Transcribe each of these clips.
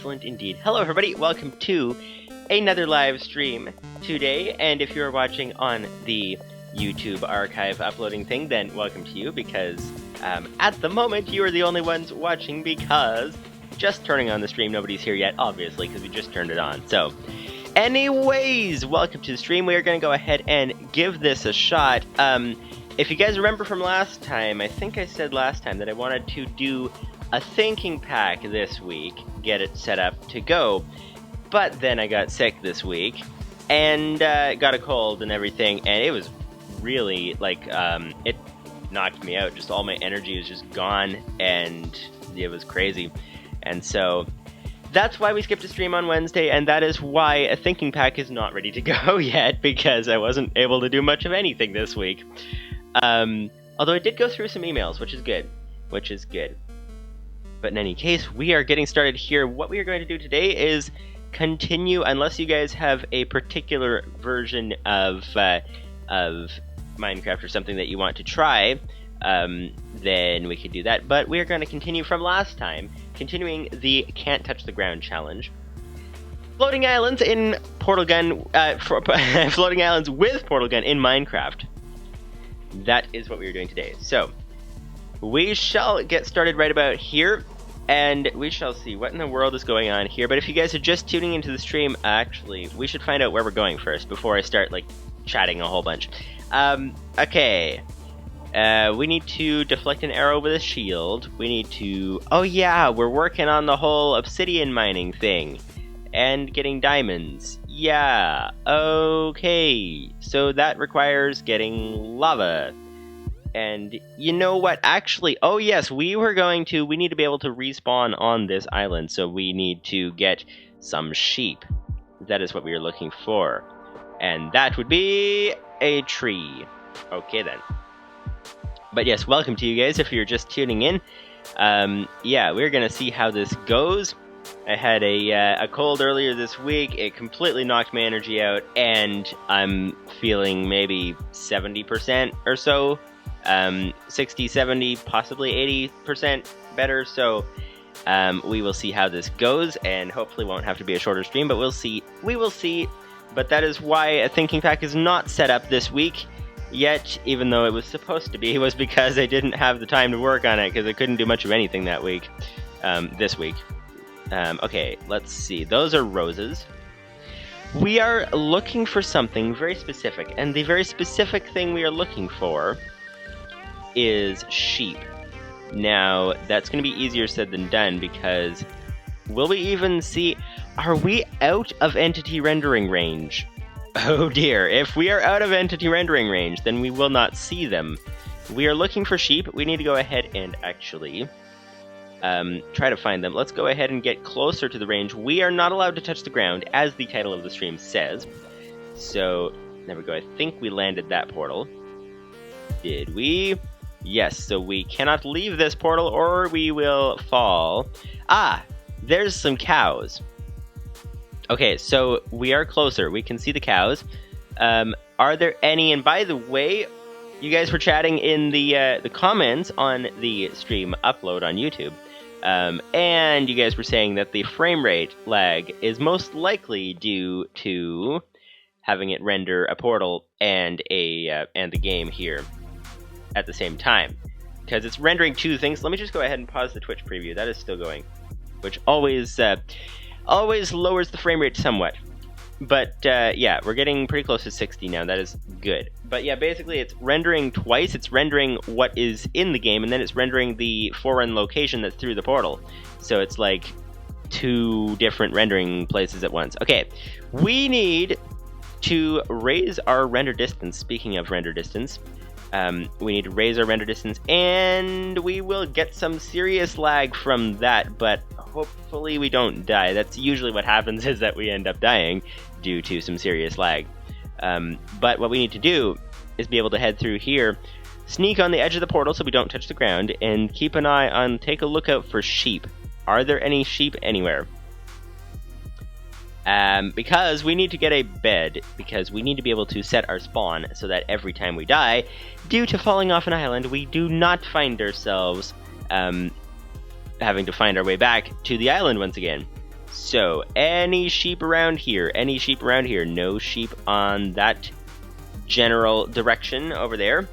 excellent indeed. Hello everybody, welcome to another live stream today, and if you're watching on the YouTube archive uploading thing, then welcome to you, because at the moment you are the only ones watching, because just turning on the stream, nobody's here yet, obviously, because we just turned it on. So, anyways, welcome to the stream. We are going to go ahead and give this a shot. If you guys remember from last time, I think I said last time that I wanted to do a thinking pack this week, get it set up to go, but then I got sick this week, and got a cold and everything, and it was really, like, it knocked me out. Just all my energy was just gone, and it was crazy. And so that's why we skipped a stream on Wednesday, and that is why a thinking pack is not ready to go yet, because I wasn't able to do much of anything this week. Although I did go through some emails, which is good. But in any case, we are getting started here. What we are going to do today is continue, unless you guys have a particular version of Minecraft or something that you want to try, then we could do that. But we are going to continue from last time, continuing the Can't Touch the Ground challenge. Floating islands in Portal Gun, floating islands with Portal Gun in Minecraft. That is what we are doing today. So, we shall get started right about here, and we shall see what in the world is going on here. But if you guys are just tuning into the stream, actually, we should find out where we're going first before I start, like, chatting a whole bunch. Okay. We need to deflect an arrow with a shield. We need to... Oh yeah, we're working on the whole obsidian mining thing. And getting diamonds. Yeah, okay. So that requires getting lava. And you know what? Actually, oh yes, we need to be able to respawn on this island. So we need to get some sheep. That is what we are looking for. And that would be a tree. Okay then. But yes, welcome to you guys if you're just tuning in. Yeah, we're gonna see how this goes. I had a cold earlier this week. It completely knocked my energy out, and I'm feeling maybe 70% or so, 60, 70, possibly 80% better. So we will see how this goes, and hopefully won't have to be a shorter stream, but we'll see. We will see. But that is why a thinking pack is not set up this week yet, even though it was supposed to be. It was because I didn't have the time to work on it, because I couldn't do much of anything that week, this week. Okay, let's see. Those are roses. We are looking for something very specific, and the very specific thing we are looking for is sheep. Now, that's going to be easier said than done, because will we even see... Are we out of entity rendering range? Oh dear, if we are out of entity rendering range, then we will not see them. We are looking for sheep. We need to go ahead and actually... try to find them. Let's go ahead and get closer to the range. We are not allowed to touch the ground, as the title of the stream says. So, there we go. I think we landed that portal. Did we? Yes, so we cannot leave this portal or we will fall. Ah, there's some cows. Okay, so we are closer. We can see the cows. Are there any? And by the way, you guys were chatting in the comments on the stream upload on YouTube. And you guys were saying that the frame rate lag is most likely due to having it render a portal and the game here at the same time, because it's rendering two things. Let me just go ahead and pause the Twitch preview. That is still going, which always lowers the frame rate somewhat. But yeah, we're getting pretty close to 60 now. That is good. But yeah, basically it's rendering twice. It's rendering what is in the game, and then it's rendering the foreign location that's through the portal. So it's like two different rendering places at once. Okay, we need to raise our render distance. Speaking of render distance, we need to raise our render distance, and we will get some serious lag from that, but hopefully we don't die. That's usually what happens, is that we end up dying due to some serious lag. But what we need to do is be able to head through here, sneak on the edge of the portal so we don't touch the ground, and keep an eye on, take a look out for sheep. Are there any sheep anywhere? Because we need to get a bed, because we need to be able to set our spawn so that every time we die, due to falling off an island, we do not find ourselves having to find our way back to the island once again. So, any sheep around here? Any sheep around here? No sheep on that general direction over there.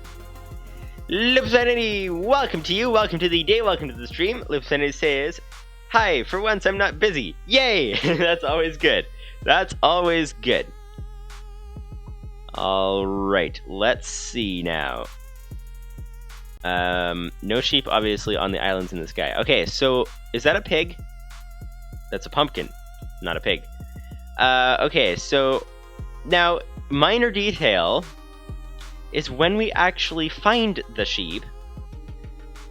Livestream, welcome to you, welcome to the day, welcome to the stream. Livestream says, hi, for once I'm not busy. Yay! That's always good. That's always good. Alright, let's see now. No sheep, obviously, on the islands in the sky. Okay, so, is that a pig? That's a pumpkin, not a pig. Okay, so, now, minor detail is when we actually find the sheep,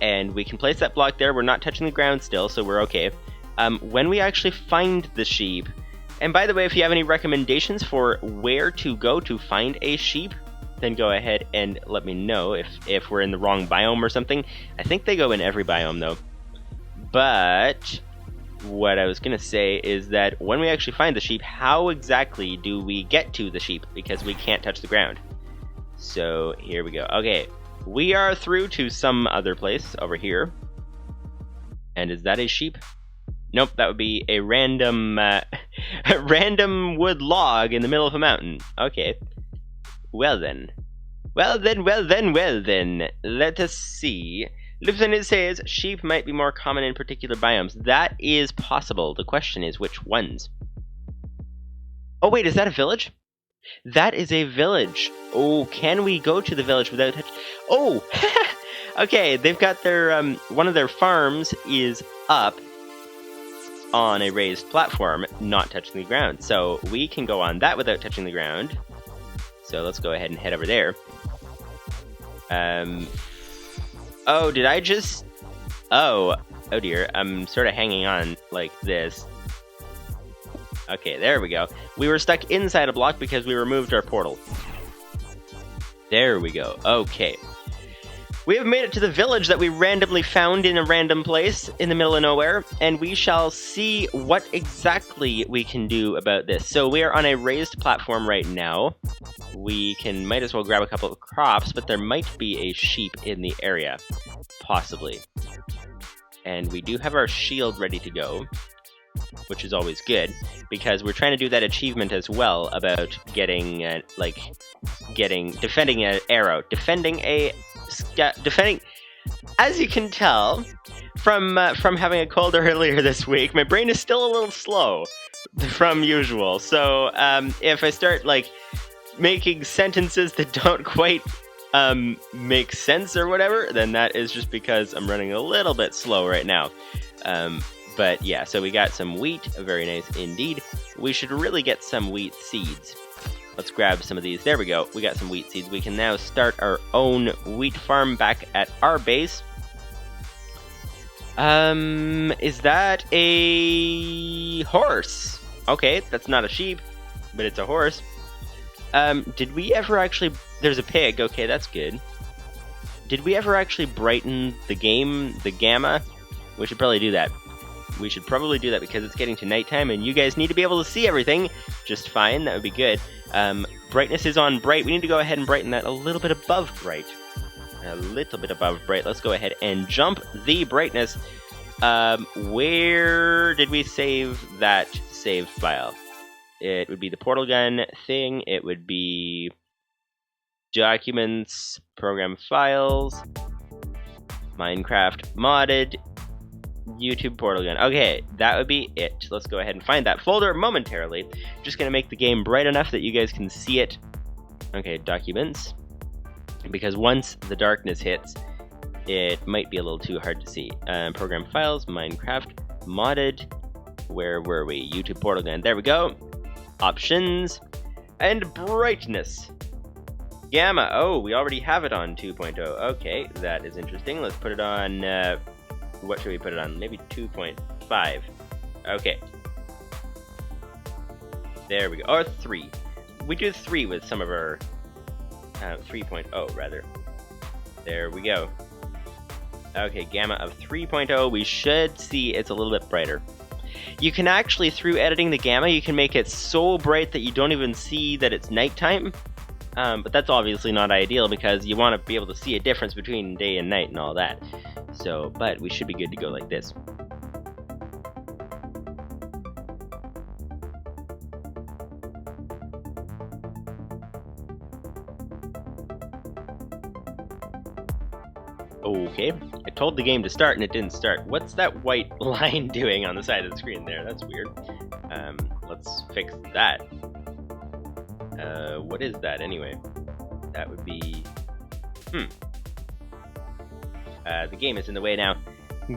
and we can place that block there, we're not touching the ground still, so we're okay. When we actually find the sheep, and by the way, if you have any recommendations for where to go to find a sheep, then go ahead and let me know if we're in the wrong biome or something. I think they go in every biome though. But what I was gonna say is that when we actually find the sheep, how exactly do we get to the sheep? Because we can't touch the ground. So here we go. Okay, we are through to some other place over here. And is that a sheep? Nope, that would be a random random wood log in the middle of a mountain. Okay. Well then. Well then. Let us see. Lieutenant says sheep might be more common in particular biomes. That is possible. The question is which ones. Oh wait, is that a village? That is a village. Oh, can we go to the village without touch? Oh! Okay, they've got their, one of their farms is up on a raised platform, not touching the ground. So we can go on that without touching the ground. So let's go ahead and head over there. Oh, did I just... Oh dear, I'm sort of hanging on like this. Okay, there we go. We were stuck inside a block because we removed our portal. There we go. Okay. We have made it to the village that we randomly found in a random place in the middle of nowhere, and we shall see what exactly we can do about this. So we are on a raised platform right now. We might as well grab a couple of crops, but there might be a sheep in the area. Possibly. And we do have our shield ready to go, which is always good, because we're trying to do that achievement as well about getting, defending an arrow. Defending, as you can tell, from having a cold earlier this week, my brain is still a little slow from usual, so, if I start, making sentences that don't quite, make sense or whatever, then that is just because I'm running a little bit slow right now. But yeah, so we got some wheat, very nice indeed. We should really get some wheat seeds. Let's grab some of these. There we go. We got some wheat seeds. We can now start our own wheat farm back at our base. Is that a horse? Okay, that's not a sheep, but it's a horse. Did we ever actually... There's a pig. Okay, that's good. Did we ever actually brighten the game, the gamma? We should probably do that. We should probably do that because it's getting to nighttime and you guys need to be able to see everything just fine. That would be good. Brightness is on bright. We need to go ahead and brighten that a little bit above bright. A little bit above bright. Let's go ahead and jump the brightness. Where did we save that save file? It would be the portal gun thing. It would be documents, program files, Minecraft modded, YouTube portal gun. Okay, that would be it. Let's go ahead and find that folder momentarily. Just gonna make the game bright enough that you guys can see it. Okay, documents. Because once the darkness hits, it might be a little too hard to see. Program files, Minecraft, modded. Where were we? YouTube portal gun. There we go. Options. And brightness. Gamma. Oh, we already have it on 2.0. Okay, that is interesting. Let's put it on... what should we put it on? Maybe 2.5. Okay. There we go. Or 3. We do 3 with some of our... 3.0, rather. There we go. Okay, gamma of 3.0. We should see it's a little bit brighter. You can actually, through editing the gamma, you can make it so bright that you don't even see that it's nighttime. But that's obviously not ideal because you want to be able to see a difference between day and night and all that. So, but we should be good to go like this. Okay, I told the game to start and it didn't start. What's that white line doing on the side of the screen there? That's weird. Let's fix that. What is that anyway? That would be... the game is in the way now.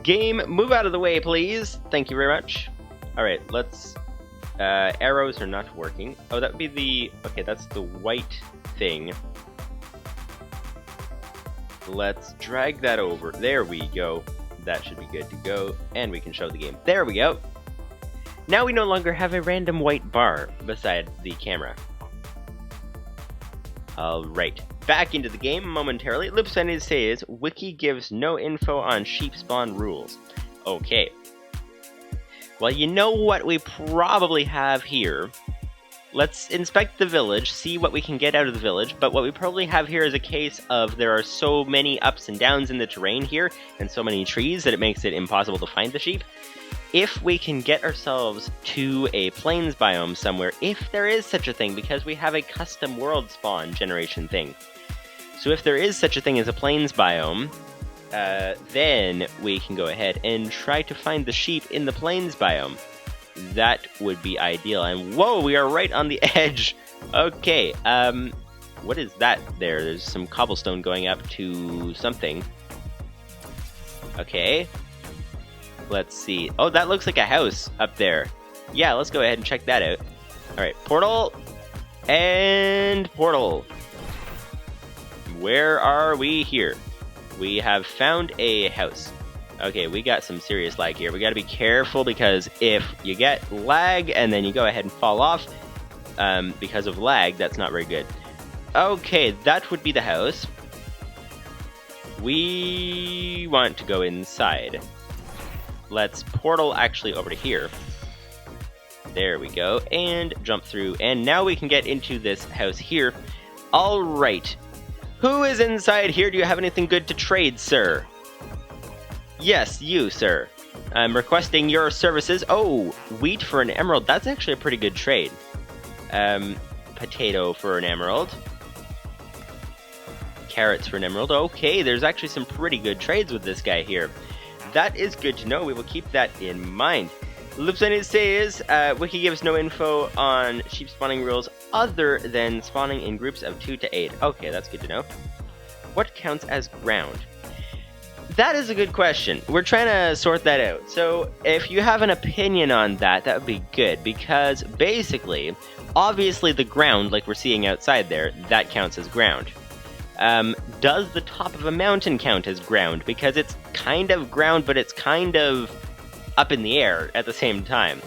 Game, move out of the way, please. Thank you very much. Alright, let's... arrows are not working. Oh, that would be the... Okay, that's the white thing. Let's drag that over. There we go. That should be good to go. And we can show the game. There we go. Now we no longer have a random white bar beside the camera. Alright. Back into the game momentarily. Livestream says, Wiki gives no info on sheep spawn rules. Okay. Well, you know what we probably have here. Let's inspect the village, see what we can get out of the village, but what we probably have here is a case of there are so many ups and downs in the terrain here, and so many trees that it makes it impossible to find the sheep. If we can get ourselves to a plains biome somewhere, if there is such a thing, because we have a custom world spawn generation thing. So if there is such a thing as a plains biome, then we can go ahead and try to find the sheep in the plains biome. That would be ideal. And whoa, we are right on the edge. Okay, what is that there? There's some cobblestone going up to something. Okay. Let's see. Oh, that looks like a house up there. Yeah, let's go ahead and check that out. Alright, portal. And portal. Where are we here? We have found a house. Okay, we got some serious lag here. We gotta be careful because if you get lag and then you go ahead and fall off because of lag, that's not very good. Okay, that would be the house. We want to go inside. Let's portal actually over to here. There we go, and jump through, and now we can get into this house here. Alright, who is inside here? Do you have anything good to trade, sir? Yes, you, sir. I'm requesting your services. Oh, wheat for an emerald. That's actually a pretty good trade. Potato for an emerald. Carrots for an emerald. Okay, there's actually some pretty good trades with this guy here. That is good to know. We will keep that in mind. Livestream says, Wiki gives no info on sheep spawning rules other than spawning in groups of 2 to 8. Okay, that's good to know. What counts as ground? That is a good question. We're trying to sort that out. So if you have an opinion on that, that would be good. Because basically, obviously the ground, like we're seeing outside there, that counts as ground. Does the top of a mountain count as ground? Because it's kind of ground, but it's kind of up in the air at the same time.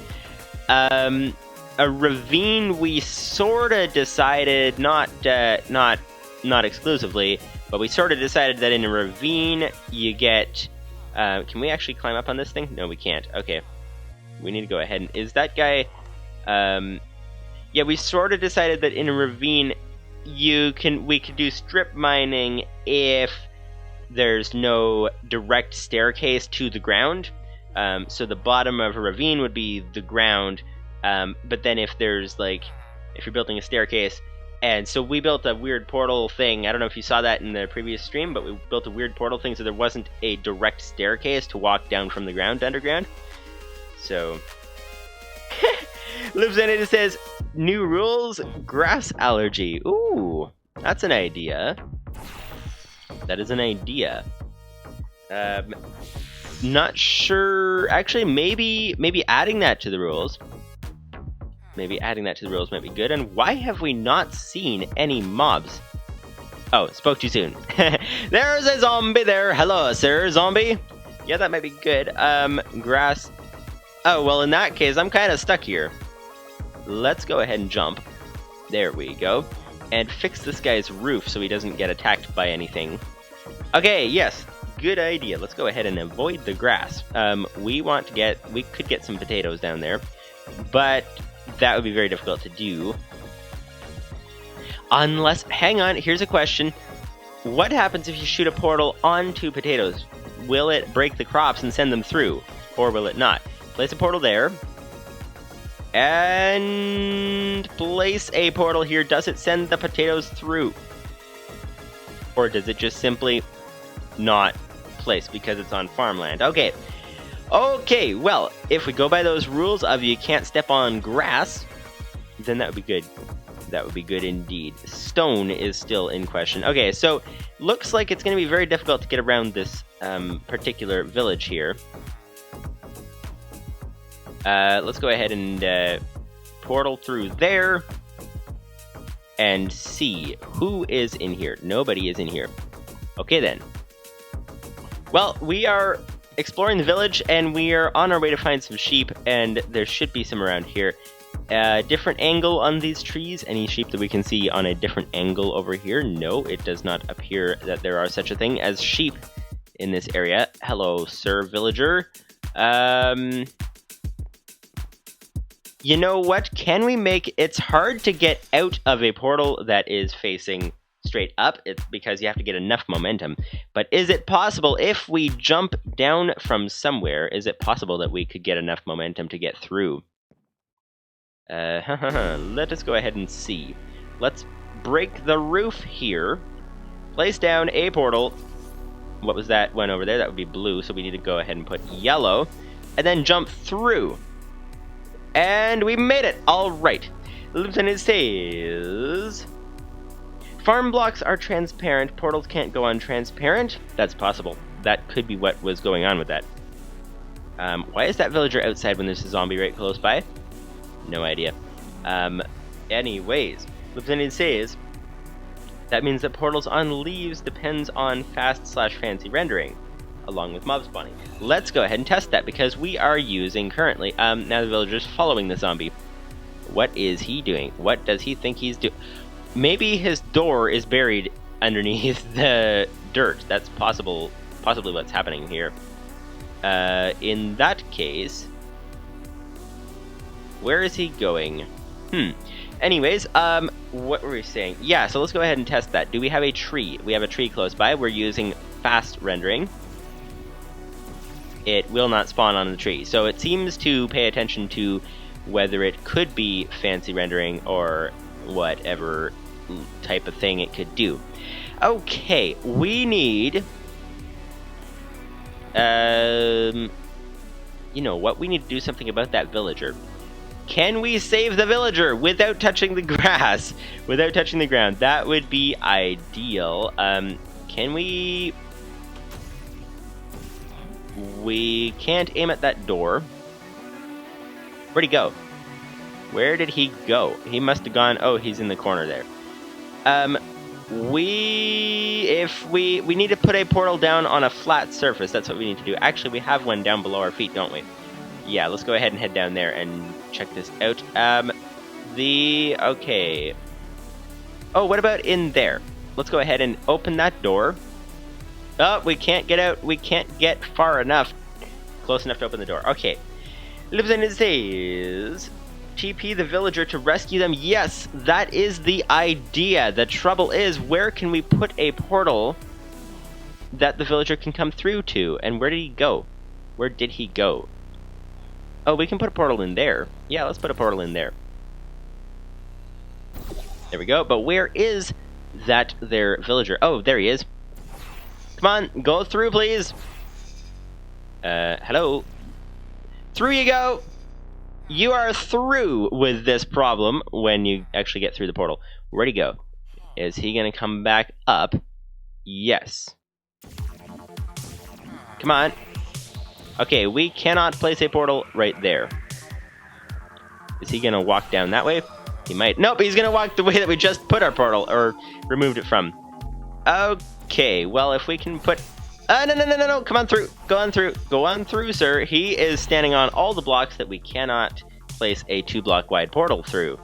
A ravine, we sort of decided, not exclusively, but we sort of decided that in a ravine, you get... can we actually climb up on this thing? No, we can't. Okay. We need to go ahead and... Is that guy... yeah, we sort of decided that in a ravine, we could do strip mining if there's no direct staircase to the ground. So the bottom of a ravine would be the ground, but then if there's, like... If you're building a staircase... And so we built a weird portal thing. I don't know if you saw that in the previous stream, but we built a weird portal thing so there wasn't a direct staircase to walk down from the ground to underground. So... Lives in it says, new rules, grass allergy. Ooh, that's an idea. That is an idea. Not sure... Actually, maybe adding that to the rules. Maybe adding that to the rules might be good. And why have we not seen any mobs? Oh, spoke too soon. There's a zombie there. Hello, sir, zombie. Yeah, that might be good. Grass. Oh, well, in that case, I'm kind of stuck here. Let's go ahead and jump. There we go. And fix this guy's roof so he doesn't get attacked by anything. Okay, yes. Good idea. Let's go ahead and avoid the grass. We could get some potatoes down there. But... that would be very difficult to do. Unless... Hang on, here's a question. What happens if you shoot a portal onto potatoes? Will it break the crops and send them through? Or will it not? Place a portal there. And... place a portal here. Does it send the potatoes through? Or does it just simply not place because it's on farmland. Okay. Okay, well, if we go by those rules of you can't step on grass, then that would be good. That would be good indeed. Stone is still in question. Okay, so looks like it's going to be very difficult to get around this particular village here. Let's go ahead and portal through there and see who is in here. Nobody is in here. Okay then. Well, we are exploring the village, and we are on our way to find some sheep, and there should be some around here. Different angle on these trees. Any sheep that we can see on a different angle over here? No, it does not appear that there are such a thing as sheep in this area. Hello, sir villager. You know what? Can we make... It's hard to get out of a portal that is facing straight up. It's because you have to get enough momentum. But is it possible, if we jump down from somewhere, is it possible that we could get enough momentum to get through? Let us go ahead and see. Let's break the roof here. Place down a portal. What was that one over there? That would be blue, so we need to go ahead and put yellow. And then jump through. And we made it! Alright. Lieutenant says... Farm blocks are transparent. Portals can't go untransparent. That's possible. That could be what was going on with that. Why is that villager outside when there's a zombie right close by? No idea. Anyways, Lieutenant says that means that portals on leaves depends on fast/fancy rendering, along with mob spawning. Let's go ahead and test that because we are using currently. Now the villager's following the zombie. What is he doing? What does he think he's doing? Maybe his door is buried underneath the dirt. That's possibly what's happening here. In that case, where is he going? Anyways, what were we saying? Yeah, so let's go ahead and test that. Do we have a tree? We have a tree close by. We're using fast rendering. It will not spawn on the tree. So it seems to pay attention to whether it could be fancy rendering or whatever type of thing it could do. Okay, we need... you know what? We need to do something about that villager. Can we save the villager without touching the grass? Without touching the ground? That would be ideal. Can we... We can't aim at that door. Where'd he go? Where did he go? He must have gone... Oh, he's in the corner there. We need to put a portal down on a flat surface. That's what we need to do. Actually, we have one down below our feet, don't we? Yeah, let's go ahead and head down there and check this out. Okay. Oh, what about in there? Let's go ahead and open that door. Oh, we can't get out. We can't get far enough. Close enough to open the door. Okay. Lieutenant says... TP the villager to rescue them. Yes, that is the idea. The trouble is, where can we put a portal that the villager can come through to? And where did he go? Where did he go? Oh, we can put a portal in there. Yeah, let's put a portal in there. There we go. But where is that there villager? Oh, there he is. Come on, go through, please. Hello. Through you go. You are through with this problem when you actually get through the portal. Where'd he go? Is he going to come back up? Yes. Come on. Okay, we cannot place a portal right there. Is he going to walk down that way? He might. Nope, he's going to walk the way that we just put our portal, or removed it from. Okay, well, if we can put... No, come on through. Go on through. Go on through, sir. He is standing on all the blocks that we cannot place a 2-block wide portal through.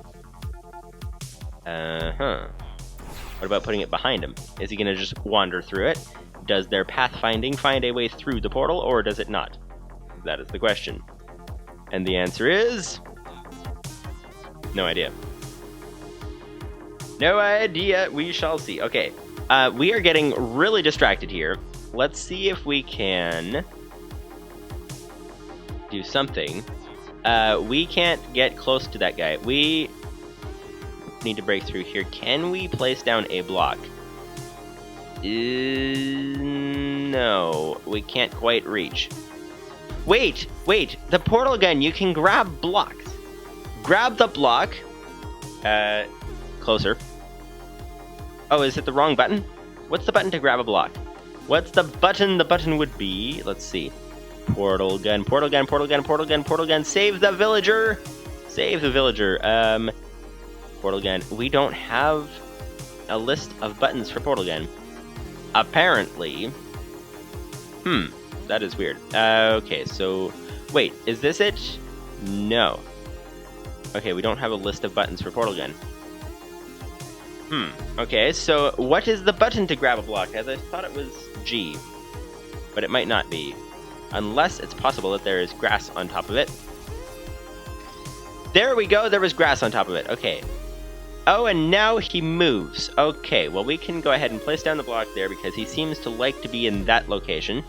What about putting it behind him? Is he going to just wander through it? Does their pathfinding find a way through the portal, or does it not? That is the question. And the answer is... no idea. No idea. We shall see. Okay. We are getting really distracted here. Let's see if we can do something. We can't get close to that guy. We need to break through here. Can we place down a block? no, we can't quite reach. Wait, the portal gun, you can grab blocks. Grab the block. Closer. Oh, is it the wrong button? What's the button to grab a block? What's the button? The button would be, let's see. Portal gun, portal gun, portal gun, portal gun, portal gun. Save the villager! Save the villager. Portal gun. We don't have a list of buttons for portal gun. Apparently. That is weird. Okay, so... Wait, is this it? No. Okay, we don't have a list of buttons for portal gun. Okay, so what is the button to grab a block? As I thought it was G. But it might not be. Unless it's possible that there is grass on top of it. There we go, there was grass on top of it. Okay. Oh, and now he moves. Okay, well we can go ahead and place down the block there because he seems to like to be in that location.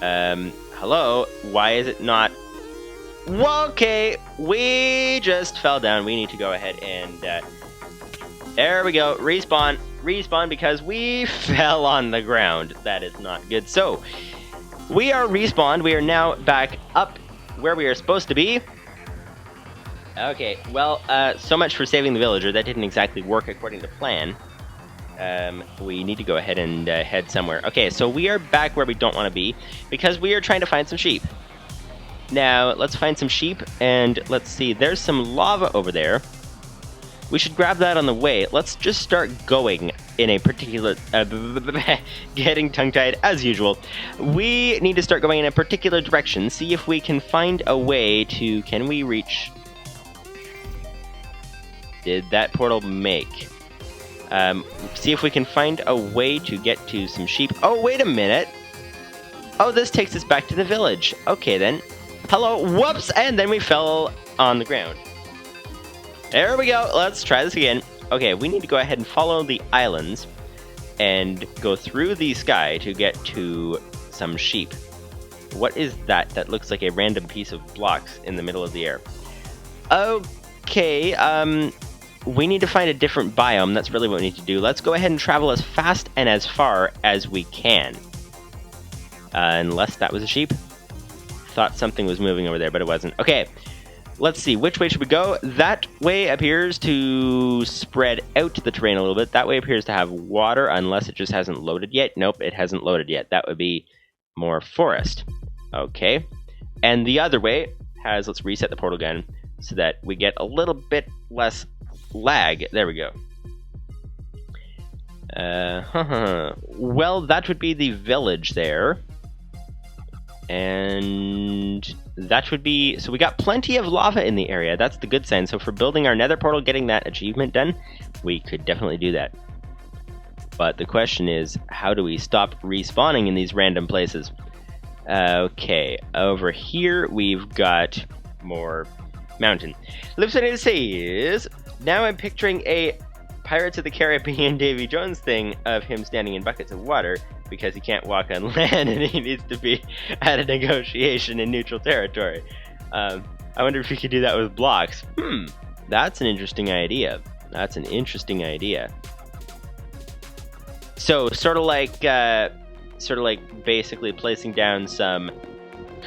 Hello? Why is it not... Well, okay, we just fell down. We need to go ahead and, there we go, respawn. Respawn because we fell on the ground. That is not good. So, we are respawned. We are now back up where we are supposed to be. Okay, well, so much for saving the villager. That didn't exactly work according to plan. We need to go ahead and head somewhere. Okay, so we are back where we don't want to be because we are trying to find some sheep. Now, let's find some sheep, and let's see. There's some lava over there. We should grab that on the way. Let's just start going in a particular... getting tongue-tied as usual. We need to start going in a particular direction. See if we can find a way to... Can we reach... Did that portal make? See if we can find a way to get to some sheep. Oh, wait a minute. Oh, this takes us back to the village. Okay, then. Hello. Whoops! And then we fell on the ground. There we go. Let's try this again. Okay, we need to go ahead and follow the islands and go through the sky to get to some sheep. What is that? That looks like a random piece of blocks in the middle of the air. Okay, we need to find a different biome. That's really what we need to do. Let's go ahead and travel as fast and as far as we can. Unless that was a sheep. Thought something was moving over there, but it wasn't. Okay, let's see. Which way should we go? That way appears to spread out the terrain a little bit. That way appears to have water, unless it just hasn't loaded yet. Nope, it hasn't loaded yet. That would be more forest. Okay. And the other way has, let's reset the portal gun so that we get a little bit less lag. There we go. Well, that would be the village there. And that would be... So we got plenty of lava in the area. That's the good sign. So for building our nether portal, getting that achievement done, we could definitely do that. But the question is, how do we stop respawning in these random places? Okay, over here we've got more mountain. Livestream says, now I'm picturing a Pirates of the Caribbean Davy Jones thing of him standing in buckets of water because he can't walk on land and he needs to be at a negotiation in neutral territory. I wonder if he could do that with blocks. That's an interesting idea. That's an interesting idea. So, sort of like basically placing down some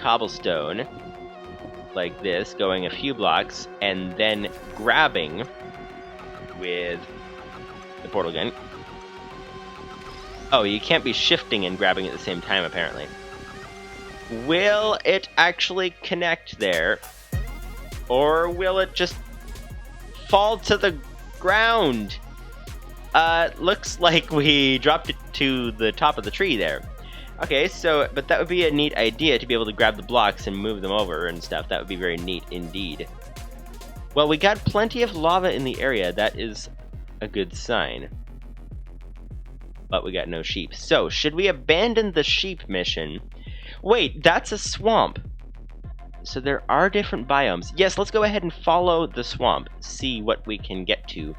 cobblestone like this, going a few blocks, and then grabbing with the portal gun. Oh, you can't be shifting and grabbing at the same time, apparently. Will it actually connect there? Or will it just fall to the ground? Looks like we dropped it to the top of the tree there. Okay, so, but that would be a neat idea to be able to grab the blocks and move them over and stuff. That would be very neat indeed. Well, we got plenty of lava in the area. That is a good sign. But we got no sheep. So, should we abandon the sheep mission? Wait, that's a swamp. So there are different biomes. Yes, let's go ahead and follow the swamp. See what we can get to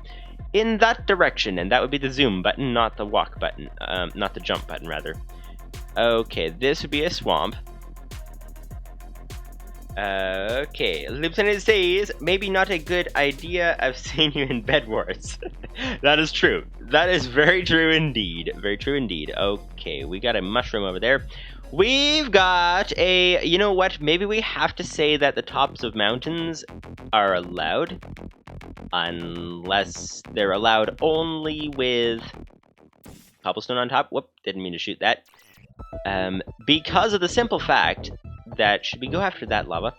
in that direction. And that would be the zoom button, not the walk button. Not the jump button, rather. Okay, this would be a swamp. Okay, Lieutenant says, maybe not a good idea. I've seen you in Bed Wars. That is true. That is very true indeed. Very true indeed. Okay, we got a mushroom over there. We've got a... You know what? Maybe we have to say that the tops of mountains are allowed. Unless they're allowed only with cobblestone on top. Whoop, didn't mean to shoot that. Because of the simple fact that... Should we go after that lava?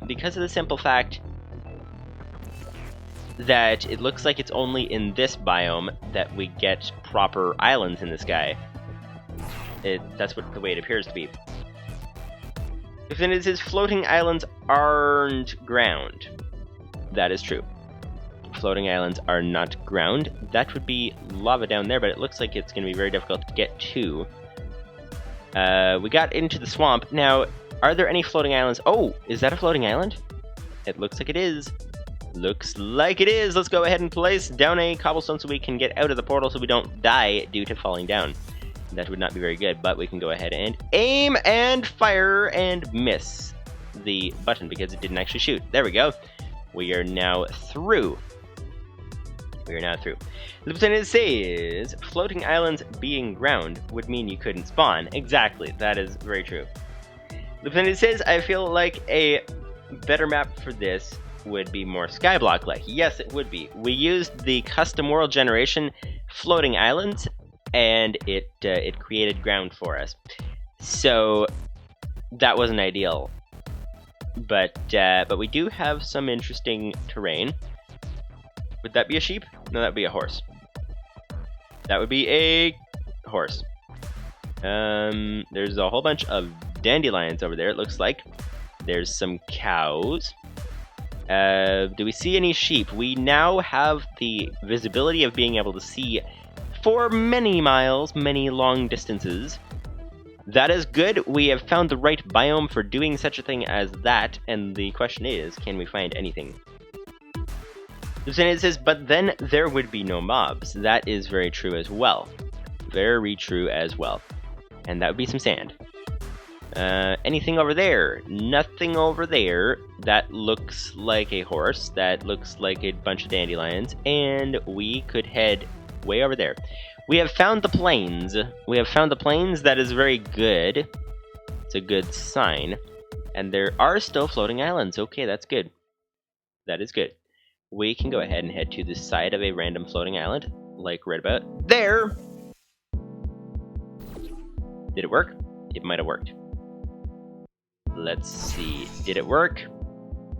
Because of the simple fact that it looks like it's only in this biome that we get proper islands in the sky. That's the way it appears to be. If it says floating islands aren't ground. That is true. Floating islands are not ground. That would be lava down there, but it looks like it's going to be very difficult to get to. We got into the swamp. Now, are there any floating islands? Oh, is that a floating island? It looks like it is. Looks like it is. Let's go ahead and place down a cobblestone so we can get out of the portal so we don't die due to falling down. That would not be very good, but we can go ahead and aim and fire and miss the button because it didn't actually shoot. There we go. We are now through. We are now through. The percentage says floating islands being ground would mean you couldn't spawn. Exactly. That is very true. The percentage says I feel like a better map for this would be more skyblock-like. Yes, it would be. We used the custom world generation floating islands, and it created ground for us. So that wasn't ideal. But we do have some interesting terrain. Would that be a sheep? No, that would be a horse. That would be a horse. There's a whole bunch of dandelions over there, it looks like. There's some cows. Do we see any sheep? We now have the visibility of being able to see for many miles, many long distances. That is good. We have found the right biome for doing such a thing as that, and the question is, can we find anything? It says, but then there would be no mobs. That is very true as well. Very true as well. And that would be some sand. Anything over there? Nothing over there. That looks like a horse. That looks like a bunch of dandelions. And we could head way over there. We have found the plains. We have found the plains. That is very good. It's a good sign. And there are still floating islands. Okay, that's good. That is good. We can go ahead and head to the side of a random floating island, like right about there. Did it work? It might have worked. Let's see. Did it work?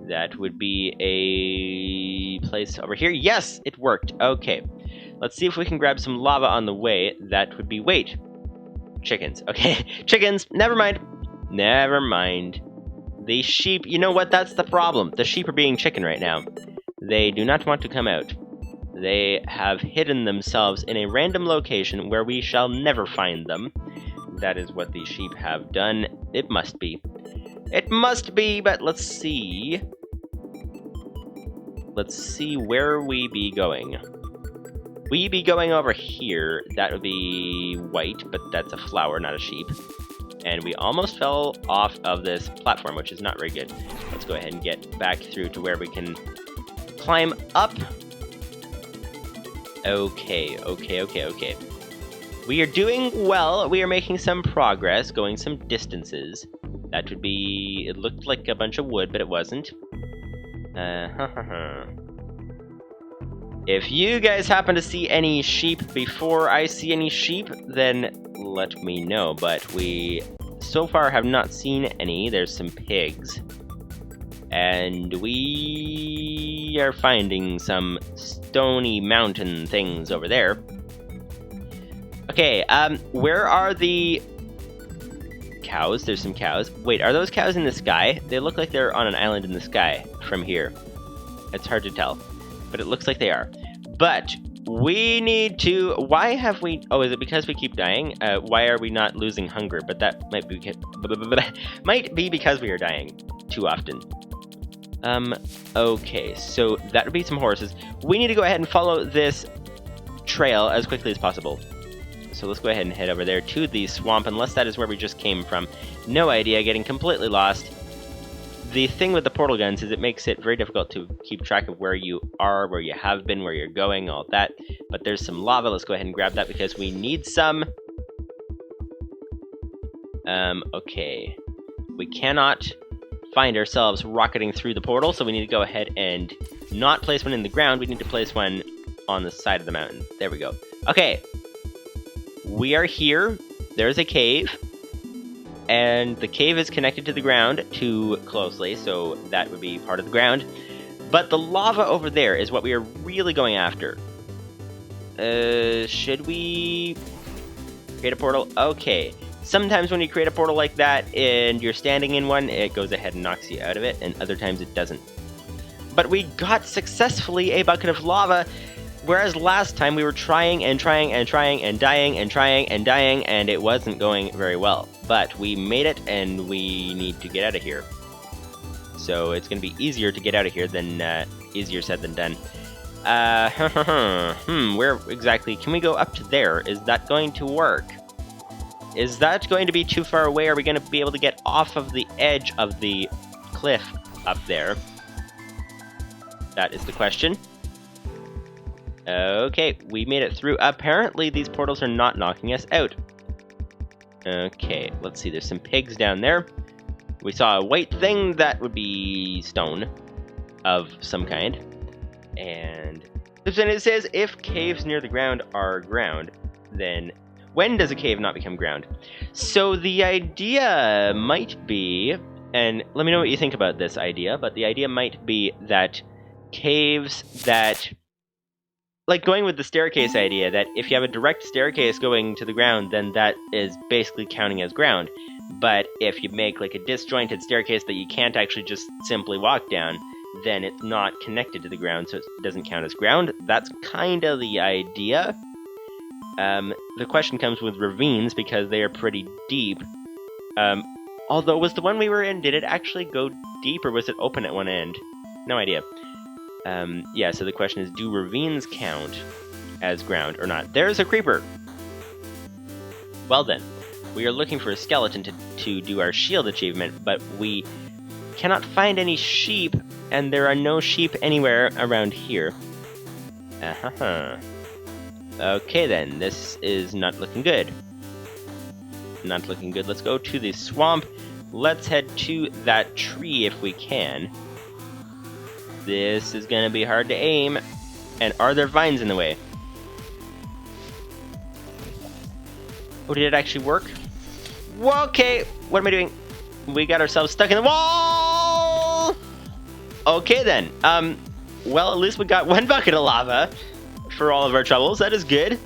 That would be a place over here. Yes, it worked. Okay. Let's see if we can grab some lava on the way. That would be... Wait. Chickens. Okay. Chickens. Never mind. Never mind. The sheep... You know what? That's the problem. The sheep are being chicken right now. They do not want to come out. They have hidden themselves in a random location where we shall never find them. That is what the sheep have done. It must be. It must be, but let's see. Let's see where we be going. We be going over here. That would be white, but that's a flower, not a sheep. And we almost fell off of this platform, which is not very good. Let's go ahead and get back through to where we can climb up. Okay. We are doing well. We are making some progress, going some distances. That would be... It looked like a bunch of wood, but it wasn't. If you guys happen to see any sheep before I see any sheep, then let me know. But we so far have not seen any. There's some pigs. And we are finding some stony mountain things over there. Okay, where are the cows? There's some cows. Wait, are those cows in the sky? They look like they're on an island in the sky from here. It's hard to tell, but it looks like they are. But we need to... Why have we... Oh, is it because we keep dying? Why are we not losing hunger? But that might be because we are dying too often. Okay, so that would be some horses. We need to go ahead and follow this trail as quickly as possible. So let's go ahead and head over there to the swamp, unless that is where we just came from. No idea, getting completely lost. The thing with the portal guns is it makes it very difficult to keep track of where you are, where you have been, where you're going, all that. But there's some lava. Let's go ahead and grab that because we need some. Okay. We cannot find ourselves rocketing through the portal, so we need to go ahead and not place one in the ground. We need to place one on the side of the mountain. There we go. Okay. We are here. There's a cave. And the cave is connected to the ground too closely, so that would be part of the ground. But the lava over there is what we are really going after. Should we create a portal? Okay. Sometimes when you create a portal like that and you're standing in one, it goes ahead and knocks you out of it, and other times it doesn't. But we got successfully a bucket of lava, whereas last time we were trying and trying and trying and dying and trying and dying, and it wasn't going very well. But we made it, and we need to get out of here. So it's going to be easier to get out of here than, easier said than done. Where exactly? Can we go up to there? Is that going to work? Is that going to be too far away? Are we going to be able to get off of the edge of the cliff up there? That is the question. Okay, we made it through. Apparently, these portals are not knocking us out. Okay, let's see. There's some pigs down there. We saw a white thing that would be stone of some kind. And then it says, if caves near the ground are ground, then when does a cave not become ground? So the idea might be, and let me know what you think about this idea, but the idea might be that caves that, like going with the staircase idea, that if you have a direct staircase going to the ground, then that is basically counting as ground. But if you make like a disjointed staircase that you can't actually just simply walk down, then it's not connected to the ground, so it doesn't count as ground. That's kind of the idea. The question comes with ravines, because they are pretty deep. Although, was the one we were in, did it actually go deep, or was it open at one end? No idea. Yeah, so the question is, do ravines count as ground or not? There's a creeper! Well then, we are looking for a skeleton to do our shield achievement, but we cannot find any sheep, and there are no sheep anywhere around here. Okay then, this is not looking good. Not looking good. Let's go to the swamp. Let's head to that tree if we can. This is gonna be hard to aim. And are there vines in the way? Oh, did it actually work? Whoa, okay, what am I doing? We got ourselves stuck in the wall! Okay then, well, at least we got one bucket of lava for all of our troubles. That is good.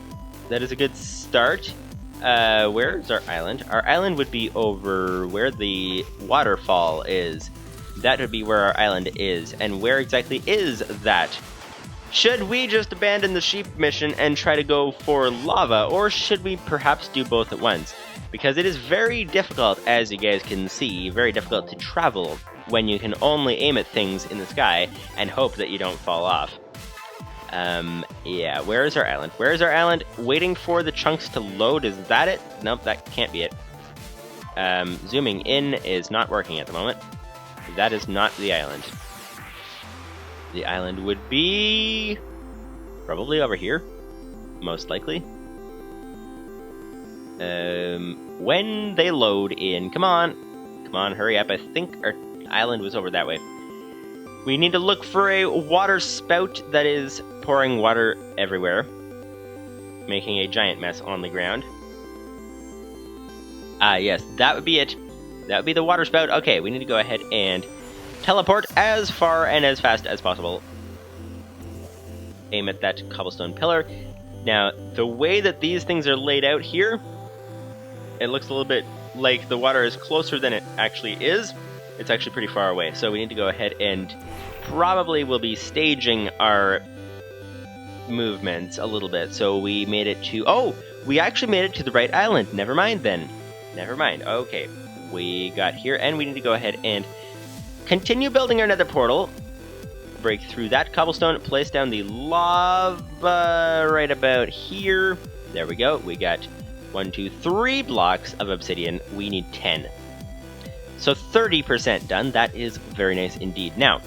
That is a good start. Where's our island? Our island would be over where the waterfall is. That would be where our island is. And where exactly is that? Should we just abandon the sheep mission and try to go for lava, or should we perhaps do both at once? Because it is very difficult, as you guys can see, very difficult to travel when you can only aim at things in the sky and hope that you don't fall off. Yeah, where is our island? Where is our island? Waiting for the chunks to load, is that it? Nope, that can't be it. Zooming in is not working at the moment. That is not the island. The island would be probably over here, most likely. When they load in, come on, hurry up. I think our island was over that way. We need to look for a water spout that is pouring water everywhere, making a giant mess on the ground. Ah, yes, that would be it. That would be the water spout. Okay, we need to go ahead and teleport as far and as fast as possible. Aim at that cobblestone pillar. Now, the way that these things are laid out here, it looks a little bit like the water is closer than it actually is. It's actually pretty far away, so we need to go ahead and probably will be staging our movements a little bit. So we made it to... Oh! We actually made it to the right island. Never mind then. Never mind. Okay. We got here, and we need to go ahead and continue building our nether portal. Break through that cobblestone, place down the lava right about here. There we go. We got 1, 2, 3 blocks of obsidian. We need 10. So 30% done. That is very nice indeed. Now,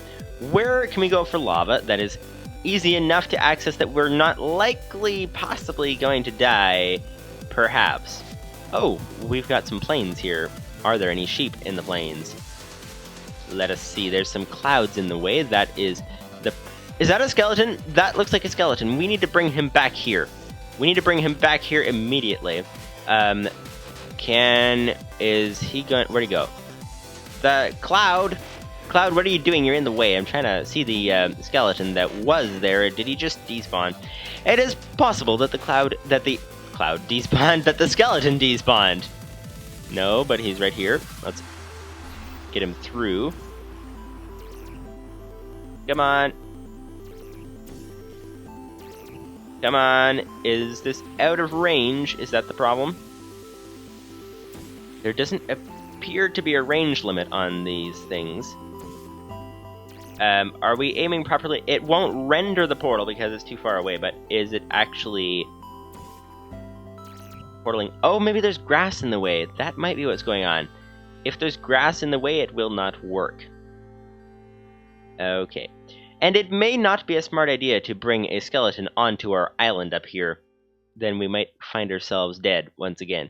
where can we go for lava that is easy enough to access that we're not likely, possibly going to die? Perhaps. Oh, we've got some plains here. Are there any sheep in the plains? Let us see. There's some clouds in the way. That is the... Is that a skeleton? That looks like a skeleton. We need to bring him back here. We need to bring him back here immediately. Is he going... Where'd he go? The Cloud! Cloud, what are you doing? You're in the way. I'm trying to see the skeleton that was there. Did he just despawn? It is possible that the Cloud despawned, that the skeleton despawned. No, but he's right here. Let's get him through. Come on. Come on. Is this out of range? Is that the problem? There doesn't appear to be a range limit on these things. Are we aiming properly? It won't render the portal because it's too far away, but is it actually portaling? Oh, maybe there's grass in the way. That might be what's going on. If there's grass in the way, it will not work. Okay. And it may not be a smart idea to bring a skeleton onto our island up here. Then we might find ourselves dead once again.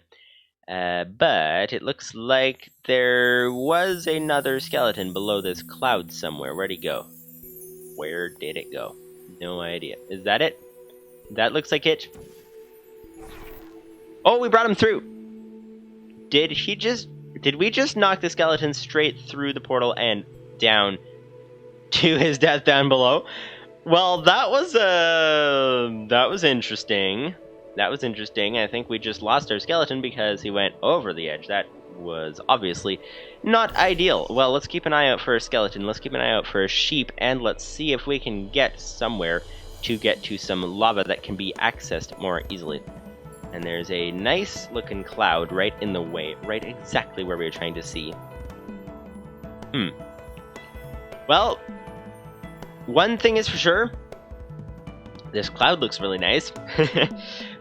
But it looks like there was another skeleton below this cloud somewhere. Where'd he go? Where did it go? No idea. Is that it? That looks like it. Oh, we brought him through! Did we just knock the skeleton straight through the portal and down to his death down below? Well, that was interesting. That was interesting. I think we just lost our skeleton because he went over the edge. That was obviously not ideal. Well, let's keep an eye out for a skeleton. Let's keep an eye out for a sheep, and let's see if we can get somewhere to get to some lava that can be accessed more easily. And there's a nice looking cloud right in the way, right exactly where we were trying to see. Well, one thing is for sure. This cloud looks really nice.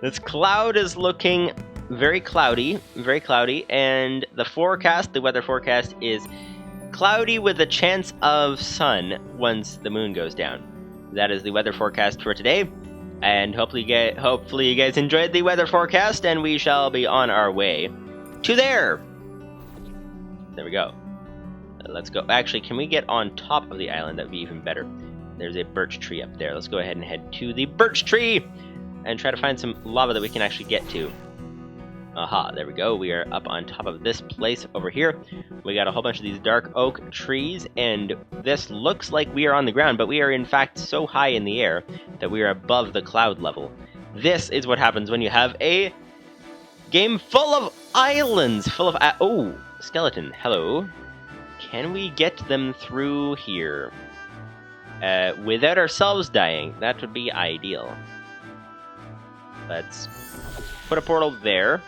This cloud is looking very cloudy, and the weather forecast is cloudy with a chance of sun once the moon goes down. That is the weather forecast for today, and hopefully you guys enjoyed the weather forecast, and we shall be on our way to there. There we go. Let's go. Actually, can we get on top of the island? That would be even better. There's a birch tree up there. Let's go ahead and head to the birch tree and try to find some lava that we can actually get to. Aha, there we go. We are up on top of this place over here. We got a whole bunch of these dark oak trees, and this looks like we are on the ground, but we are in fact so high in the air that we are above the cloud level. This is what happens when you have a game full of islands, oh, skeleton, hello. Can we get them through here? Without ourselves dying. That would be ideal. Let's put a portal there.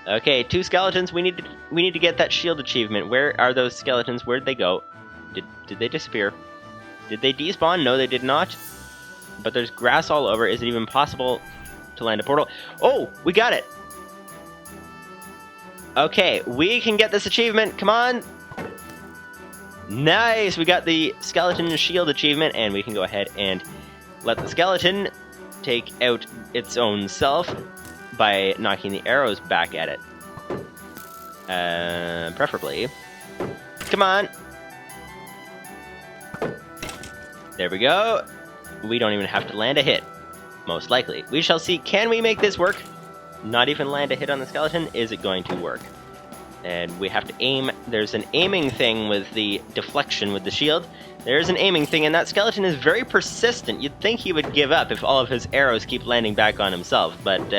Okay, 2 skeletons. We need to get that shield achievement. Where are those skeletons? Where'd they go? Did they disappear? Did they despawn? No, they did not. But there's grass all over. Is it even possible to land a portal? Oh, we got it. Okay, we can get this achievement. Come on. Nice! We got the skeleton shield achievement, and we can go ahead and let the skeleton take out its own self by knocking the arrows back at it. Preferably. Come on! There we go. We don't even have to land a hit. Most likely. We shall see. Can we make this work? Not even land a hit on the skeleton? Is it going to work? And we have to aim. There's an aiming thing with the deflection with the shield. There's an aiming thing, and that skeleton is very persistent. You'd think he would give up if all of his arrows keep landing back on himself. But,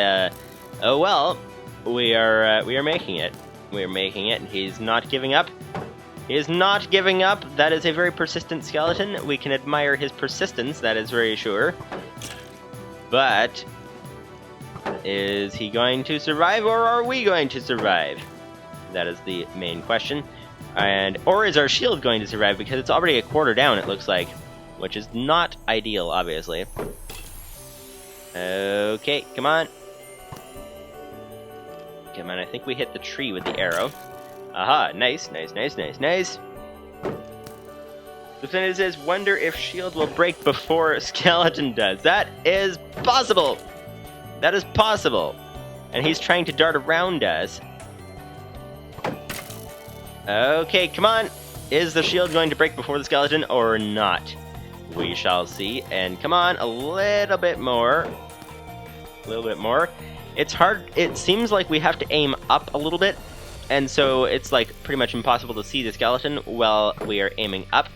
oh well. We are making it. We are making it, and he's not giving up. He is not giving up. That is a very persistent skeleton. We can admire his persistence, that is very sure. But is he going to survive, or are we going to survive? That is the main question. Or is our shield going to survive, because it's already a quarter down, it looks like, which is not ideal, obviously. Okay, come on. Come on, I think we hit the tree with the arrow. Aha, nice. The thing is, wonder if shield will break before skeleton does. That is possible! That is possible. and he's trying to dart around us. Okay, come on. Is the shield going to break before the skeleton or not? We shall see. And come on, a little bit more. A little bit more. It's hard. It seems like we have to aim up a little bit, and so it's like pretty much impossible to see the skeleton while we are aiming up.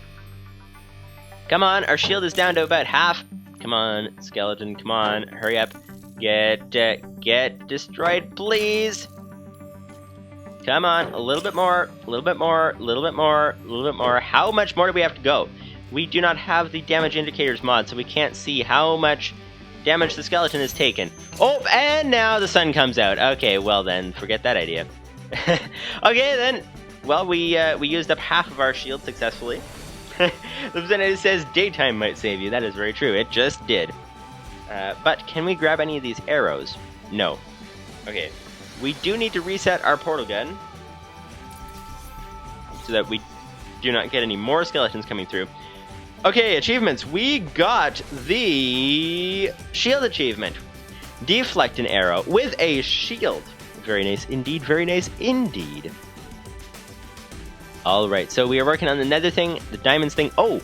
Come on, our shield is down to about half. Come on, skeleton, come on, hurry up. Get destroyed, please. Come on, a little bit more, a little bit more, a little bit more, a little bit more. How much more do we have to go? We do not have the damage indicators mod, so we can't see how much damage the skeleton has taken. Oh, and now the sun comes out. Okay, well then, forget that idea. Okay then, well we used up half of our shield successfully. The representative says daytime might save you. That is very true. It just did. But can we grab any of these arrows? No. Okay. We do need to reset our portal gun so that we do not get any more skeletons coming through. Okay, achievements. We got the shield achievement. Deflect an arrow with a shield. Very nice indeed, very nice indeed. Alright, so we are working on the nether thing, the diamonds thing. Oh!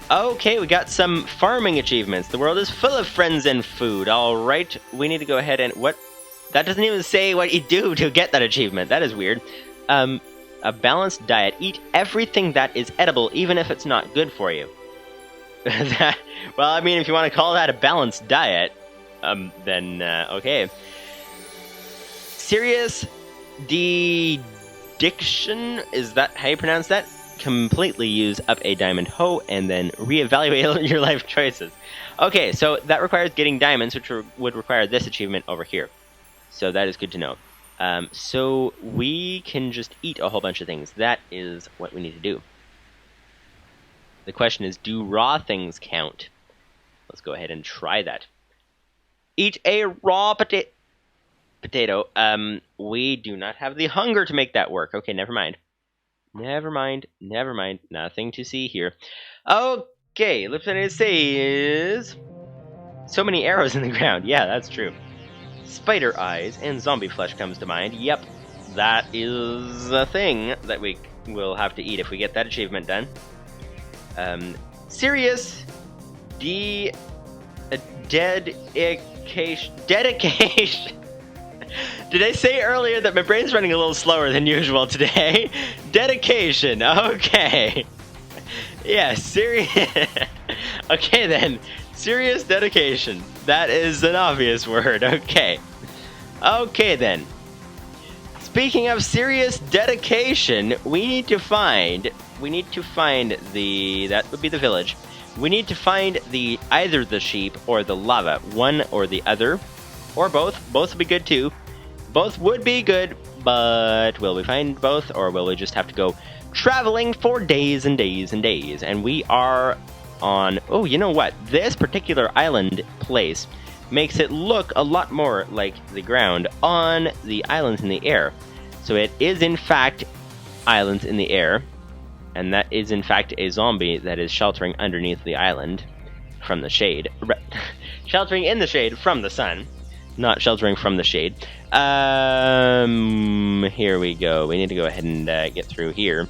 Okay, we got some farming achievements. The world is full of friends and food. Alright, we need to go ahead and... What? That doesn't even say what you do to get that achievement. That is weird. A balanced diet. Eat everything that is edible, even if it's not good for you. Well, I mean, if you want to call that a balanced diet, then, okay. Serious dediction, is that how you pronounce that? Completely use up a diamond hoe and then reevaluate your life choices. Okay, so that requires getting diamonds, which would require this achievement over here. So that is good to know. So we can just eat a whole bunch of things. That is what we need to do. The question is, do raw things count? Let's go ahead and try that. Eat a raw potato. We do not have the hunger to make that work. Okay, never mind. Never mind. Never mind. Nothing to see here. Okay, Lipton says... So many arrows in the ground. Yeah, that's true. Spider eyes and zombie flesh comes to mind. Yep, that is a thing that we will have to eat if we get that achievement done. Serious dedication. Did I say earlier that my brain's running a little slower than usual today? Dedication. Okay. Yeah, serious. Okay then. Serious dedication. That is an obvious word. Okay. Okay then. Speaking of serious dedication, we need to find the, that would be the village. We need to find either the sheep or the lava, one or the other, or both. Both would be good too. Both would be good, but will we find both, or will we just have to go traveling for days and days and days? And we are on, oh, you know what? This particular island place makes it look a lot more like the ground on the islands in the air. So it is in fact islands in the air, and that is in fact a zombie that is sheltering underneath the island from the shade. Sheltering in the shade from the sun, not sheltering from the shade. Here we go. We need to go ahead and get through here.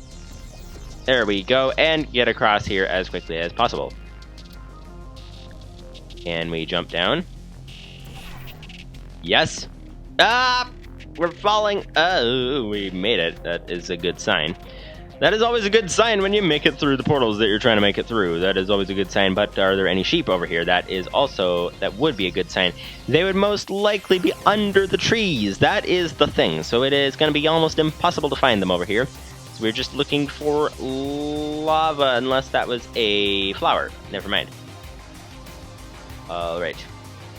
There we go, and get across here as quickly as possible. Can we jump down? Yes. Ah! We're falling. Oh, we made it. That is a good sign. That is always a good sign when you make it through the portals that you're trying to make it through. That is always a good sign, but are there any sheep over here? That would be a good sign. They would most likely be under the trees. That is the thing. So it is going to be almost impossible to find them over here. So we're just looking for lava, unless that was a flower. Never mind. Alright.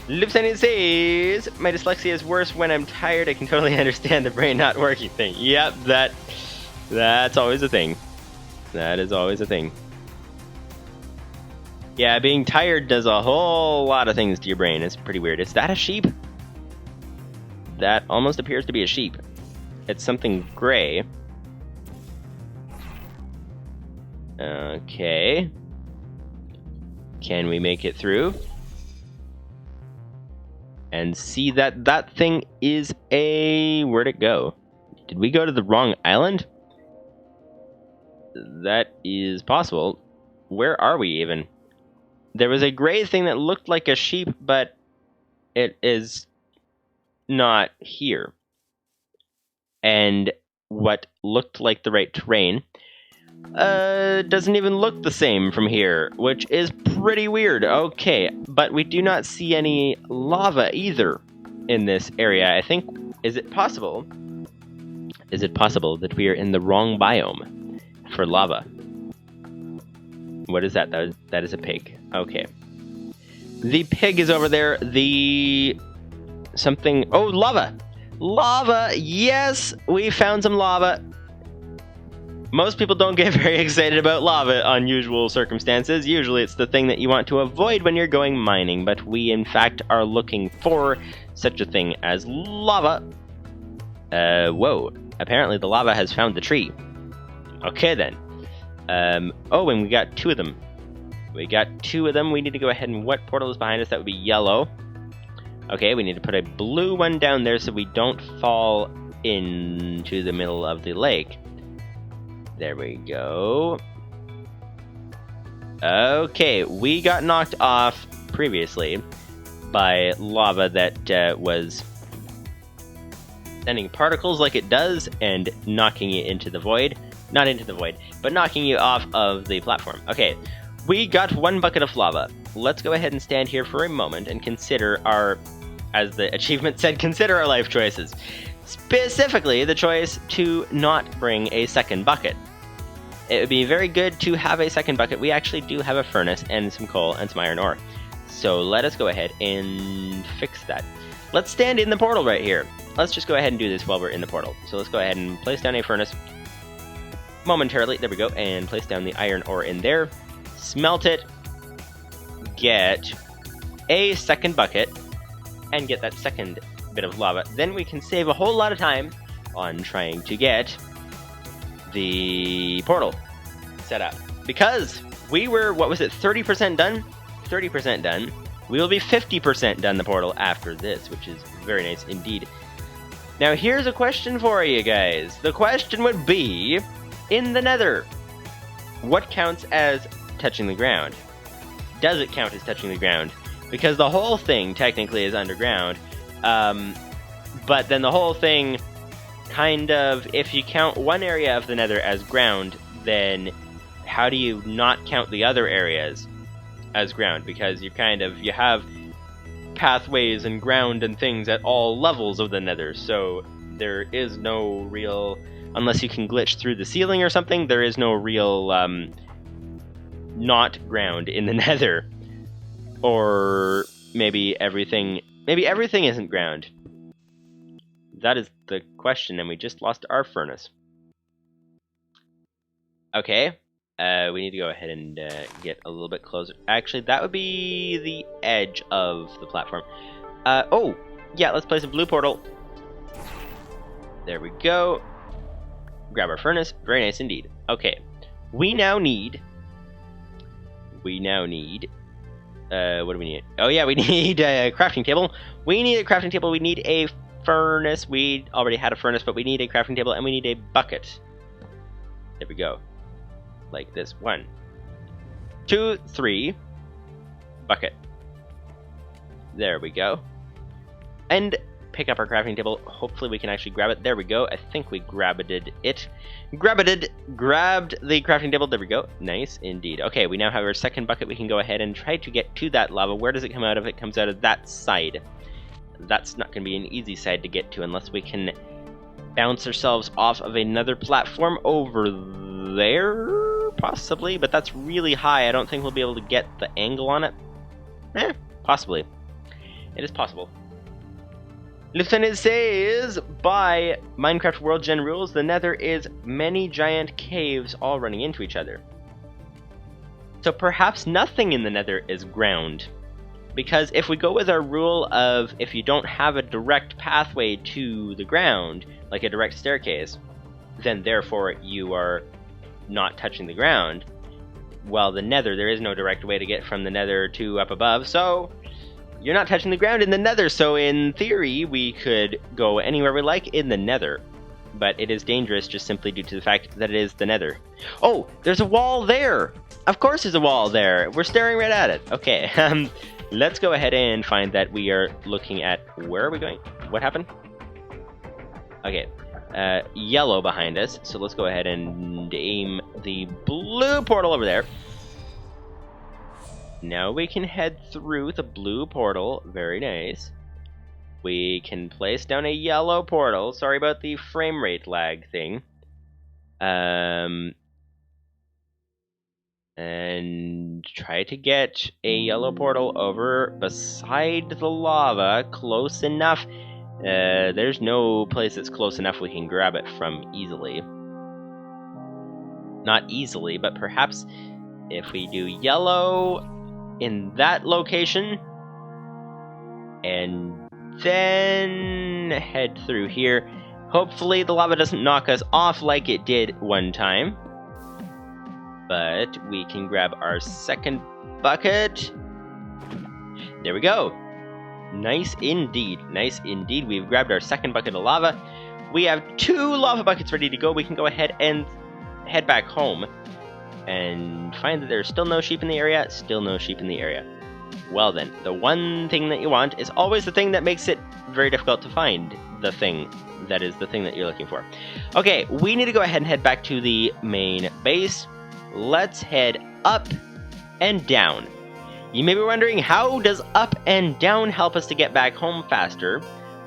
Lipson says, my dyslexia is worse when I'm tired. I can totally understand the brain not working thing. Yep, that's always a thing. That is always a thing. Yeah, being tired does a whole lot of things to your brain. It's pretty weird. Is that a sheep? That almost appears to be a sheep. It's something gray. Okay. Can we make it through? and see that that thing is a... Where'd it go? Did we go to the wrong island? That is possible. Where are we even? There was a gray thing that looked like a sheep, but it is not here. And what looked like the right terrain doesn't even look the same from here, which is pretty weird. Okay, but we do not see any lava either in this area. I think, is it possible that we are in the wrong biome for lava? What is that? That is a pig. Okay. The pig is over there. Oh, lava! Lava! Yes! We found some lava. Most people don't get very excited about lava on usual circumstances. Usually it's the thing that you want to avoid when you're going mining, but we in fact are looking for such a thing as lava. Whoa. Apparently the lava has found the tree. Okay then. Oh, and we got two of them. We need to go ahead and what portal is behind us? That would be yellow. Okay, we need to put a blue one down there so we don't fall into the middle of the lake. There we go. Okay, we got knocked off previously by lava that was sending particles like it does and knocking it into the void. Not into the void, but knocking you off of the platform. Okay, we got one bucket of lava. Let's go ahead and stand here for a moment and consider our, as the achievement said, consider our life choices. Specifically, the choice to not bring a second bucket. It would be very good to have a second bucket. We actually do have a furnace and some coal and some iron ore. So let us go ahead and fix that. Let's stand in the portal right here. Let's just go ahead and do this while we're in the portal. So let's go ahead and place down a furnace momentarily. There we go. And place down the iron ore in there. Smelt it. Get a second bucket. And get that second bit of lava. Then we can save a whole lot of time on trying to get the portal set up. Because we were, what was it, 30% done? 30% done. We will be 50% done the portal after this, which is very nice indeed. Now here's a question for you guys. The question would be, in the nether, what counts as touching the ground? Does it count as touching the ground? Because the whole thing technically is underground, but then the whole thing kind of, if you count one area of the nether as ground, then how do you not count the other areas as ground? Because you have pathways and ground and things at all levels of the nether, so there is no real, unless you can glitch through the ceiling or something, there is no real not ground in the nether. Or maybe everything isn't ground. That is the question, and we just lost our furnace. Okay, we need to go ahead and get a little bit closer. Actually, that would be the edge of the platform. Oh, yeah, let's place a blue portal. There we go. Grab our furnace. Very nice indeed. Okay, we now need... what do we need? Oh yeah, we need a crafting table. We need a crafting table. We need a furnace. We already had a furnace, but we need a crafting table, and we need a bucket. There we go. Like this. 1, 2, 3. Bucket. There we go. And pick up our crafting table. Hopefully we can actually grab it. There we go. I think we grabbed it. Grabbed the crafting table. There we go. Nice indeed. Okay, we now have our second bucket. We can go ahead and try to get to that lava. Where does it come out of? It comes out of that side. That's not going to be an easy side to get to unless we can bounce ourselves off of another platform over there, possibly. But that's really high. I don't think we'll be able to get the angle on it. Possibly. It is possible. Lieutenant says, by Minecraft World Gen rules, the nether is many giant caves all running into each other. So perhaps nothing in the nether is ground. Because if we go with our rule of if you don't have a direct pathway to the ground, like a direct staircase, then therefore you are not touching the ground. Well, the nether, there is no direct way to get from the nether to up above, so You're not touching the ground in the nether, so in theory, we could go anywhere we like in the nether. But it is dangerous just simply due to the fact that it is the nether. Oh, there's a wall there! Of course there's a wall there! We're staring right at it. Okay, let's go ahead and find that we are looking at... Where are we going? What happened? Okay, yellow behind us, so let's go ahead and aim the blue portal over there. Now we can head through the blue portal. Very nice. We can place down a yellow portal. Sorry about the frame rate lag thing. And try to get a yellow portal over beside the lava, close enough. There's no place that's close enough we can grab it from easily. Not easily, but perhaps if we do yellow in that location, and then head through here. Hopefully the lava doesn't knock us off like it did one time. But we can grab our second bucket. There we go. Nice indeed. Nice indeed. We've grabbed our second bucket of lava. We have 2 lava buckets ready to go. We can go ahead and head back home and find that there's still no sheep in the area. Still no sheep in the area. Well then, the one thing that you want is always the thing that makes it very difficult to find the thing that is the thing that you're looking for. Okay, we need to go ahead and head back to the main base. Let's head up and down. You may be wondering, how does up and down help us to get back home faster?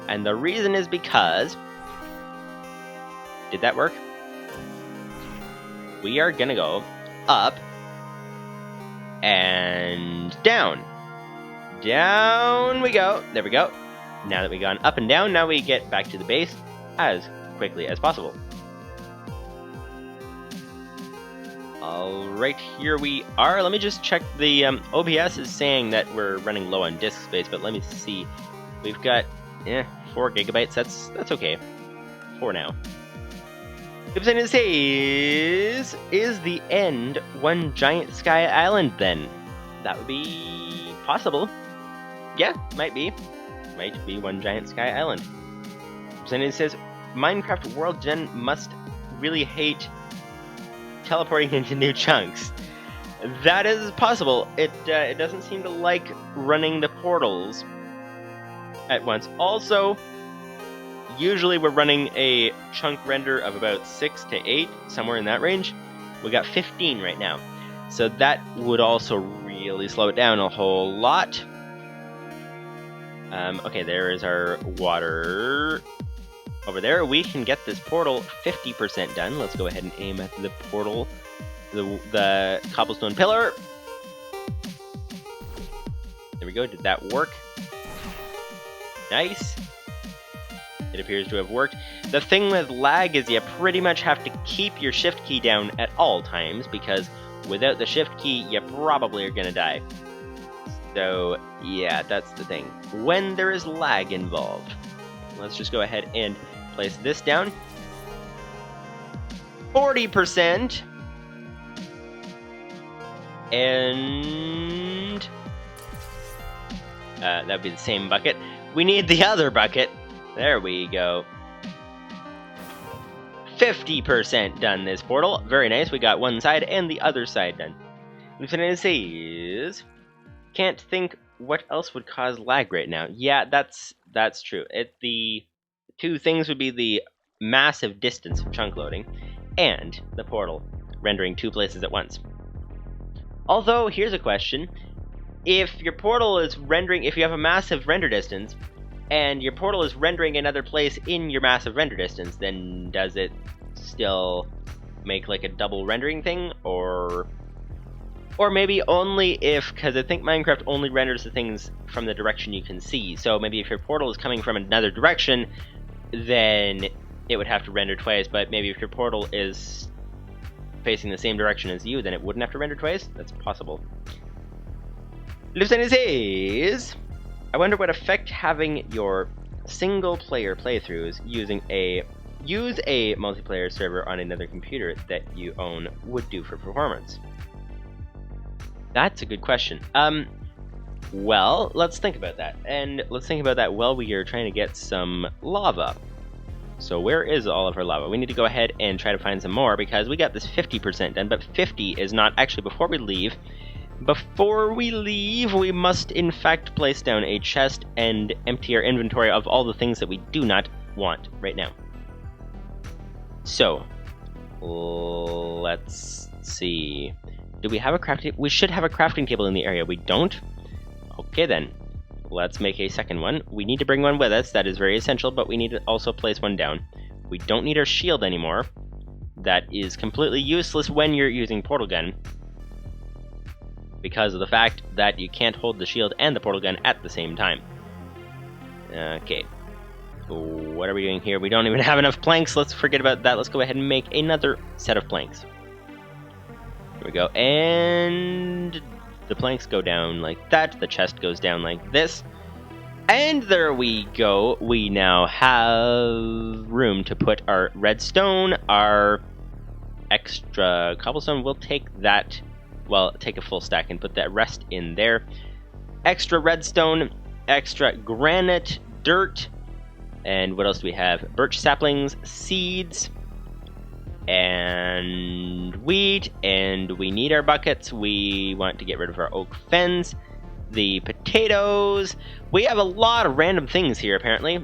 And the reason is because... Did that work? We are gonna go up and down. Down we go. There we go. Now that we've gone up and down, now we get back to the base as quickly as possible. Alright, here we are. Let me just check. The OBS is saying that we're running low on disk space, but let me see. We've got 4 gigabytes. That's okay for now. It says, is the end one giant sky island then? That would be possible. Yeah, might be. Might be one giant sky island. Then it says, Minecraft World Gen must really hate teleporting into new chunks. That is possible. It doesn't seem to like running the portals at once. Also, usually we're running a chunk render of about 6 to 8, somewhere in that range. We got 15 right now. So that would also really slow it down a whole lot. Okay, there is our water over there. We can get this portal 50% done. Let's go ahead and aim at the portal, the cobblestone pillar. There we go. Did that work? Nice. It appears to have worked. The thing with lag is you pretty much have to keep your shift key down at all times, because without the shift key, you probably are gonna die. So, yeah, that's the thing. When there is lag involved, let's just go ahead and place this down. 40%. And that would be the same bucket. We need the other bucket. There we go. 50% done this portal. Very nice. We got one side and the other side done. Lieutenant says, can't think what else would cause lag right now. Yeah, that's true. The 2 things would be the massive distance of chunk loading and the portal rendering 2 places at once. Although, here's a question. If your portal is rendering, if you have a massive render distance, and your portal is rendering another place in your massive render distance, then does it still make like a double rendering thing? Or maybe only if, because I think Minecraft only renders the things from the direction you can see. So maybe if your portal is coming from another direction, then it would have to render twice. But maybe if your portal is facing the same direction as you, then it wouldn't have to render twice. That's possible. Lieutenant says, I wonder what effect having your single-player playthroughs use a multiplayer server on another computer that you own would do for performance. That's a good question. Well, let's think about that. And let's think about that while we are trying to get some lava. So where is all of our lava? We need to go ahead and try to find some more because we got this 50% done, but 50 is not actually before we leave. Before we leave, we must in fact place down a chest and empty our inventory of all the things that we do not want right now. So, let's see. Do we have a crafting? We should have a crafting table in the area. We don't? Okay then. Let's make a second one. We need to bring one with us. That is very essential, but we need to also place one down. We don't need our shield anymore. That is completely useless when you're using portal gun, because of the fact that you can't hold the shield and the portal gun at the same time. Okay. What are we doing here? We don't even have enough planks. Let's forget about that. Let's go ahead and make another set of planks. Here we go. And the planks go down like that. The chest goes down like this. And there we go. We now have room to put our redstone, our extra cobblestone. We'll take that. Well, take a full stack and put that rest in there. Extra redstone, extra granite, dirt, and what else do we have? Birch saplings, seeds, and wheat, and we need our buckets. We want to get rid of our oak fence, the potatoes. We have a lot of random things here, apparently.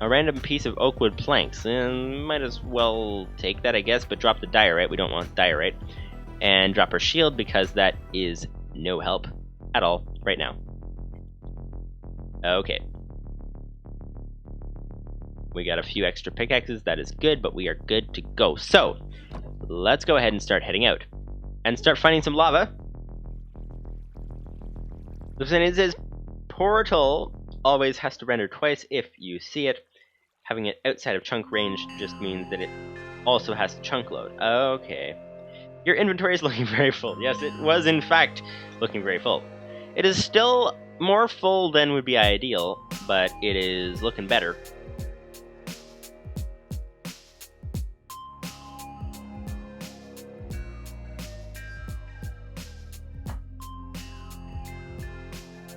A random piece of oak wood planks. And might as well take that, I guess, but drop the diorite. We don't want diorite. And drop our shield because that is no help at all right now. Okay. We got a few extra pickaxes, that is good, but we are good to go. So, let's go ahead and start heading out. And start finding some lava. It says, portal always has to render twice if you see it. Having it outside of chunk range just means that it also has to chunk load. Okay. Your inventory is looking very full. Yes, it was in fact looking very full. It is still more full than would be ideal, but it is looking better.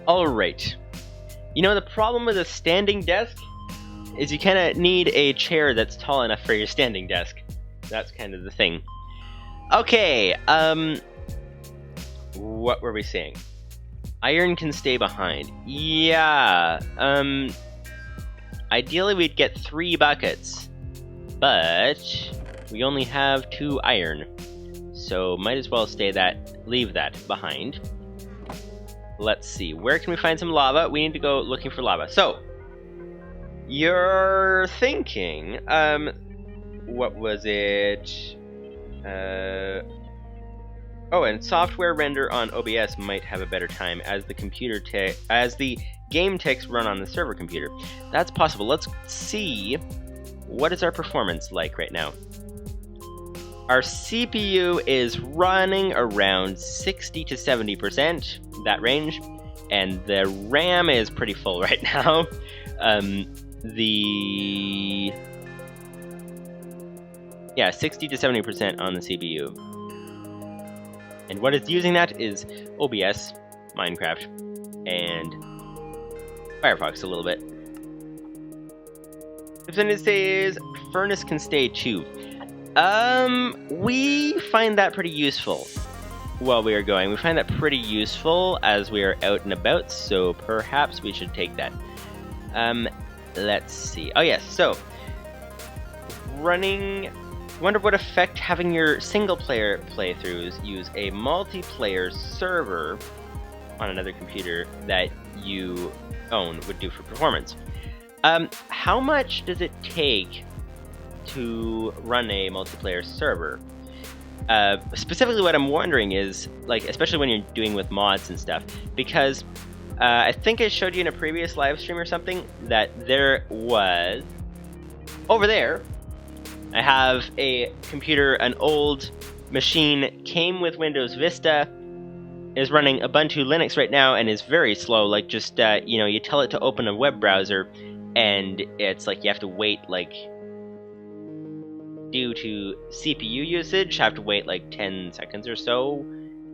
Alright. You know, the problem with a standing desk is you kind of need a chair that's tall enough for your standing desk. That's kind of the thing. Okay, what were we saying? Iron can stay behind. Yeah, ideally we'd get 3 buckets, but we only have 2 iron. So might as well leave that behind. Let's see, where can we find some lava? We need to go looking for lava. So, you're thinking, what was it? Oh, and software render on OBS might have a better time as the game ticks run on the server computer. That's possible. Let's see, what is our performance like right now? Our CPU is running around 60 to 70%, that range, and the RAM is pretty full right now. Yeah, 60 to 70% on the CPU. And what is using that is OBS, Minecraft, and Firefox a little bit. Then it says furnace can stay too. We find that pretty useful while we are going. We find that pretty useful as we are out and about, so perhaps we should take that. Let's see. Oh yes, so wonder what effect having your single player playthroughs use a multiplayer server on another computer that you own would do for performance. How much does it take to run a multiplayer server? Specifically what I'm wondering is, like, especially when you're doing with mods and stuff, because I think I showed you in a previous live stream or something that there was, over there, I have a computer, an old machine, came with Windows Vista, is running Ubuntu Linux right now, and is very slow, like just, you know, you tell it to open a web browser, and it's like you have to wait, like, due to CPU usage, have to wait like 10 seconds or so,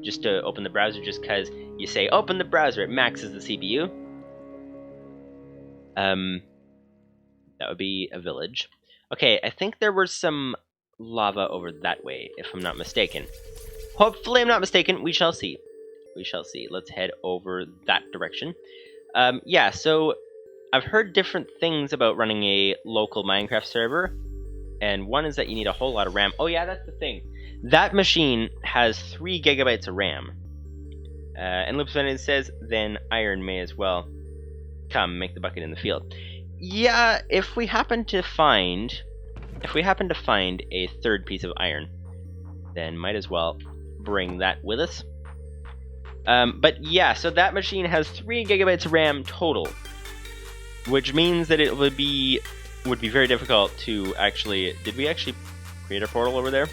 just to open the browser, just because you say open the browser, it maxes the CPU. That would be a village. Okay, I think there was some lava over that way, if I'm not mistaken. Hopefully I'm not mistaken. We shall see. We shall see. Let's head over that direction. Yeah, so I've heard different things about running a local Minecraft server, and one is that you need a whole lot of RAM. Oh yeah, that's the thing. That machine has 3 gigabytes of RAM. And Lipsman says, then iron may as well come make the bucket in the field. Yeah, if we happen to find a third piece of iron, then might as well bring that with us. But yeah, so that machine has 3 gigabytes of RAM total, which means that it would be very difficult to actually. Did we actually create a portal over there?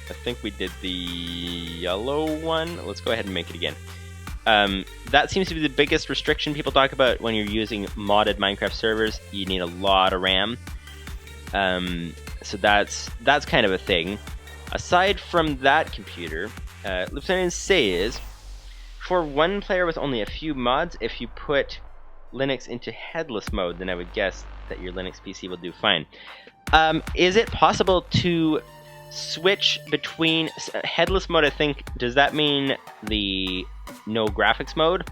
I think we did the yellow one. Let's go ahead and make it again. That seems to be the biggest restriction people talk about when you're using modded Minecraft servers. You need a lot of RAM. So that's kind of a thing. Aside from that computer, Lieutenant says, for one player with only a few mods, if you put Linux into headless mode, then I would guess that your Linux PC will do fine. Is it possible to switch between headless mode? I think, does that mean the no graphics mode,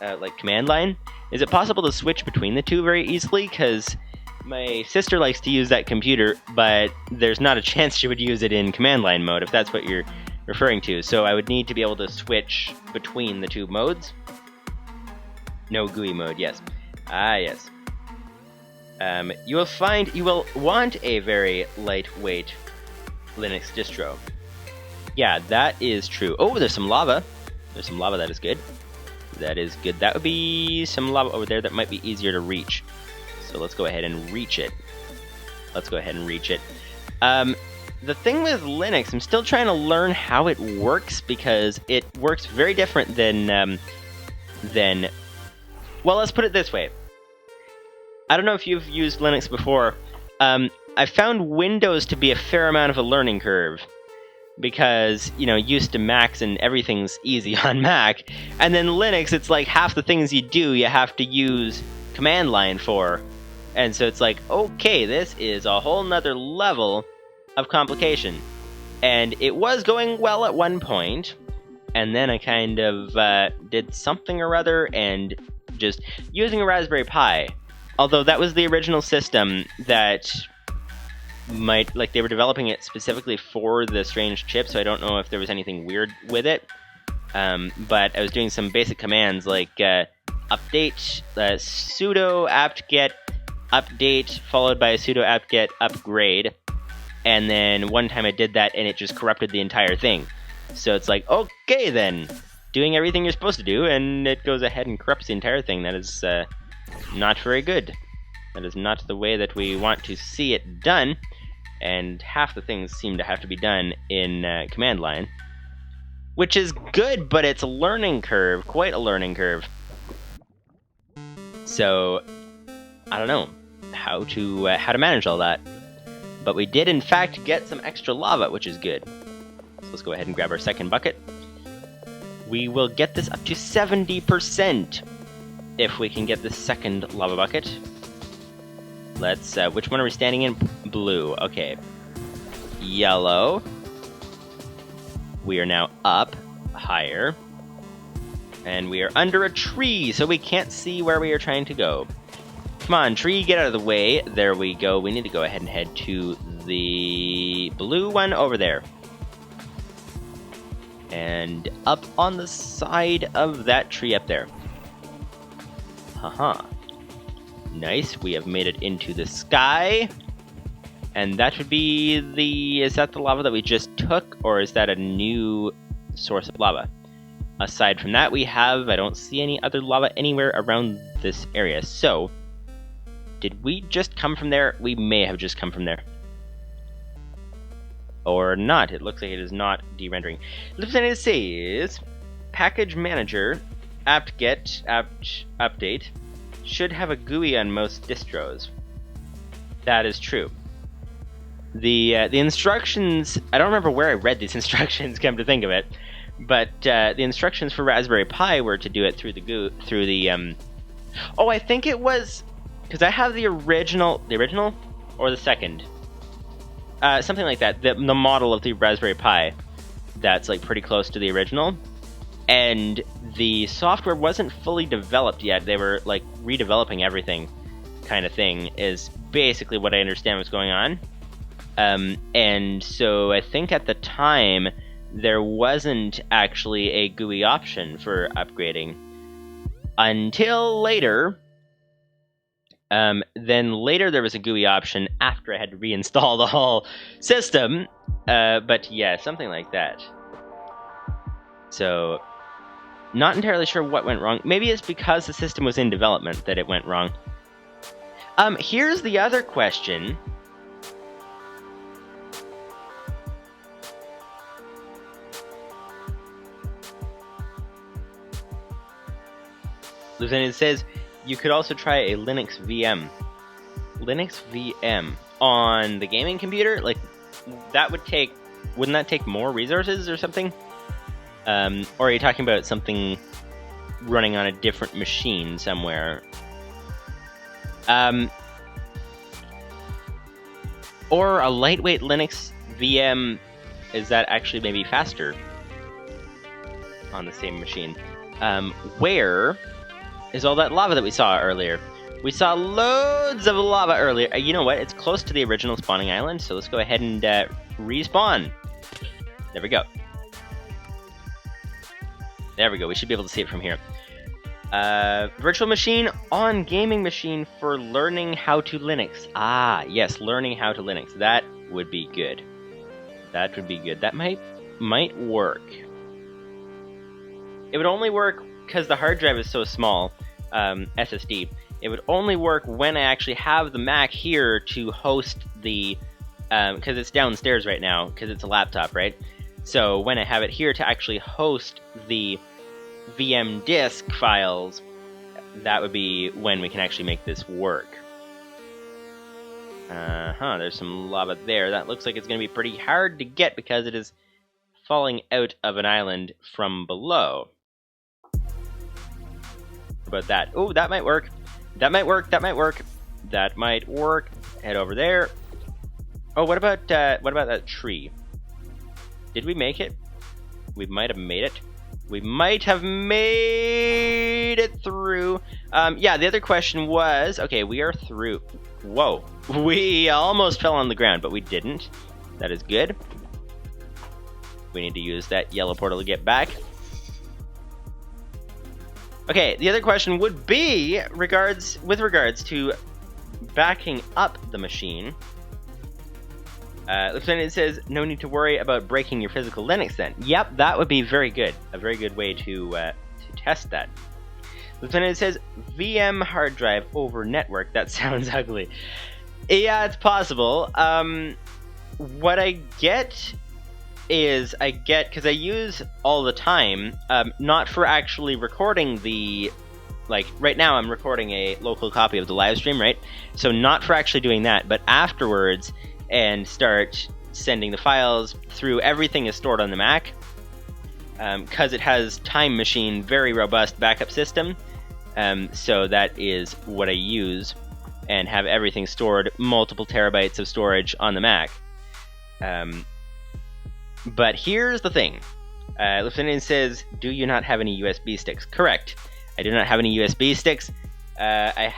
like command line? Is it possible to switch between the two very easily? Because my sister likes to use that computer, but there's not a chance she would use it in command line mode, if that's what you're referring to. So I would need to be able to switch between the two modes. No GUI mode, yes. Ah, yes. You will want a very lightweight Linux distro. Yeah, that is true. Oh, there's some lava. There's some lava, that is good. That is good. That would be some lava over there that might be easier to reach. So let's go ahead and reach it. Let's go ahead and reach it. The thing with Linux, I'm still trying to learn how it works, because it works very different than well, let's put it this way. I don't know if you've used Linux before. I found Windows to be a fair amount of a learning curve, because, you know, used to Macs and everything's easy on Mac, and then Linux, it's like half the things you do, you have to use command line for, and so it's like, okay, this is a whole nother level of complication. And it was going well at one point, and then I kind of did something or other, and just using a Raspberry Pi, although that was the original system that might, like, they were developing it specifically for the strange chip, so I don't know if there was anything weird with it. But I was doing some basic commands like update, sudo apt-get update, followed by a sudo apt-get upgrade, and then one time I did that and it just corrupted the entire thing. So it's like, okay then, doing everything you're supposed to do, and it goes ahead and corrupts the entire thing. That is not very good. That is not the way that we want to see it done, and half the things seem to have to be done in command line, which is good, but it's a learning curve, quite a learning curve. So I don't know how to manage all that, but we did in fact get some extra lava, which is good. So let's go ahead and grab our second bucket. We will get this up to 70% if we can get the second lava bucket. Let's, which one are we standing in? Blue, okay. Yellow. We are now up higher. And we are under a tree, so we can't see where we are trying to go. Come on, tree, get out of the way. There we go. We need to go ahead and head to the blue one over there. And up on the side of that tree up there. Haha. Nice, we have made it into the sky. And that would be the... Is that the lava that we just took? Or is that a new source of lava? Aside from that, we have... I don't see any other lava anywhere around this area. So, did we just come from there? We may have just come from there. Or not. It looks like it is not de-rendering. Lieutenant says... Package Manager, apt-get, apt-update... should have a GUI on most distros. That is true. The instructions, I don't remember where I read these instructions, come to think of it, But the instructions for Raspberry Pi were to do it through oh, I think it was, because I have the original or the second, something like that. The model of the Raspberry Pi that's like pretty close to the original, and the software wasn't fully developed yet. They were like redeveloping everything, kind of thing, is basically what I understand was going on. And so I think at the time there wasn't actually a GUI option for upgrading until later. Then later there was a GUI option after I had to reinstall the whole system. But yeah, something like that. So, not entirely sure what went wrong. Maybe it's because the system was in development that it went wrong. Here's the other question. Lieutenant says, you could also try a Linux VM. Linux VM on the gaming computer? Like, that would take... Wouldn't that take more resources or something? Or are you talking about something running on a different machine somewhere? Or a lightweight Linux VM, is that actually maybe faster on the same machine? Where is all that lava that we saw earlier? We saw loads of lava earlier. You know what? It's close to the original spawning island, so let's go ahead and respawn. There we go. There we go. We should be able to see it from here. Virtual machine on gaming machine for learning how to Linux. Ah, yes, learning how to Linux. That would be good. That would be good. That might work. It would only work because the hard drive is so small, SSD. It would only work when I actually have the Mac here to host the, because it's downstairs right now, because it's a laptop, right? So when I have it here to actually host the VM disk files, that would be when we can actually make this work. There's some lava there. That looks like it's going to be pretty hard to get because it is falling out of an island from below. About that. Oh, that might work. That might work. That might work. That might work. Head over there. Oh, what about that tree? Did we make it? We might have made it. We might have made it through. Yeah, the other question was, okay, we are through. Whoa. We almost fell on the ground, but we didn't. That is good. We need to use that yellow portal to get back. Okay, the other question would be with regards to backing up the machine. Lieutenant says, no need to worry about breaking your physical Linux then. Yep, that would be very good. A very good way to test that. Lieutenant says, VM hard drive over network. That sounds ugly. Yeah, it's possible. What I get is, because I use all the time, not for actually recording the, like, right now I'm recording a local copy of the Livestream, right? So not for actually doing that, but afterwards, and start sending the files through. Everything is stored on the Mac, because it has Time Machine, very robust backup system. So that is what I use, and have everything stored, multiple terabytes of storage on the Mac. But here's the thing. Lieutenant says, do you not have any USB sticks? Correct. I do not have any USB sticks. I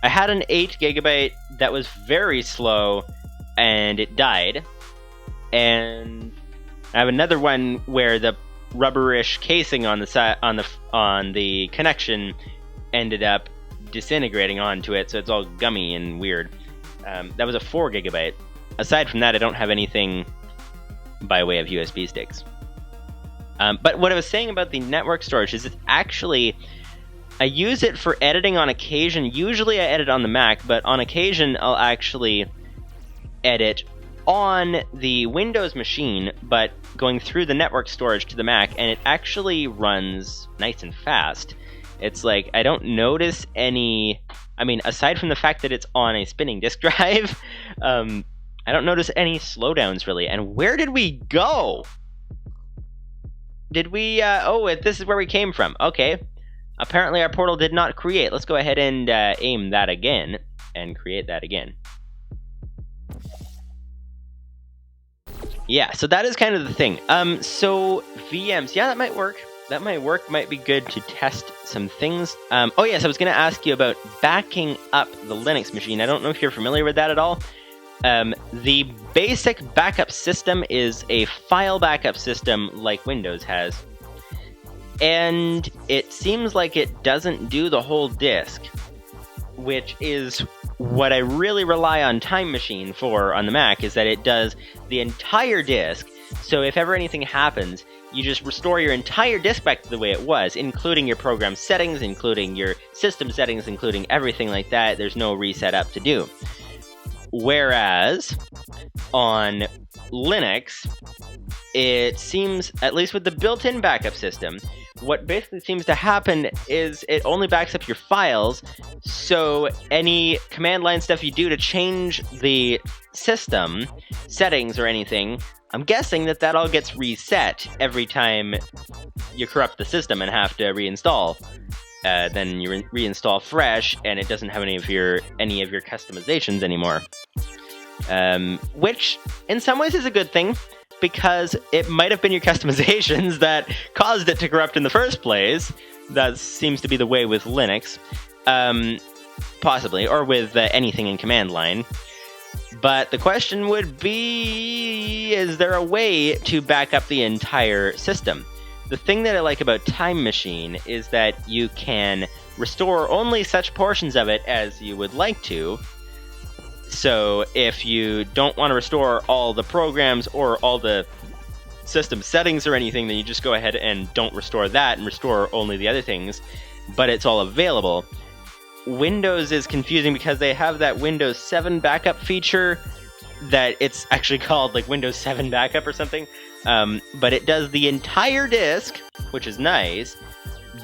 had an 8 gigabyte that was very slow, and it died. And I have another one where the rubberish casing on the connection ended up disintegrating onto it, so it's all gummy and weird. That was a 4 gigabyte. Aside from that, I don't have anything by way of USB sticks. But what I was saying about the network storage is it's actually, I use it for editing on occasion. Usually I edit on the Mac, but on occasion I'll actually edit on the Windows machine, but going through the network storage to the Mac, and it actually runs nice and fast. It's like, I don't notice any, I mean, aside from the fact that it's on a spinning disk drive, I don't notice any slowdowns really. And where did we go? Did we, oh, this is where we came from. Okay. Apparently our portal did not create. Let's go ahead and aim that again and create that again. Yeah, so that is kind of the thing. So VMs, yeah, that might work. That might work. Might be good to test some things. Oh yes, I was going to ask you about backing up the Linux machine. I don't know if you're familiar with that at all. The basic backup system is a file backup system like Windows has. And it seems like it doesn't do the whole disk, which is what I really rely on Time Machine for on the Mac, is that it does the entire disk. So if ever anything happens, you just restore your entire disk back to the way it was, including your program settings, including your system settings, including everything like that. There's no reset up to do. Whereas on Linux, it seems, at least with the built-in backup system, what basically seems to happen is it only backs up your files, so any command line stuff you do to change the system settings or anything, I'm guessing that all gets reset every time you corrupt the system and have to reinstall. Then you reinstall fresh, and it doesn't have any of your customizations anymore. Which, in some ways, is a good thing, because it might have been your customizations that caused it to corrupt in the first place. That seems to be the way with Linux, possibly, or with anything in command line. But the question would be, is there a way to back up the entire system? The thing that I like about Time Machine is that you can restore only such portions of it as you would like to. So if you don't want to restore all the programs or all the system settings or anything, then you just go ahead and don't restore that and restore only the other things, but it's all available. Windows is confusing because they have that Windows 7 backup feature that it's actually called like Windows 7 backup or something. But it does the entire disk, which is nice,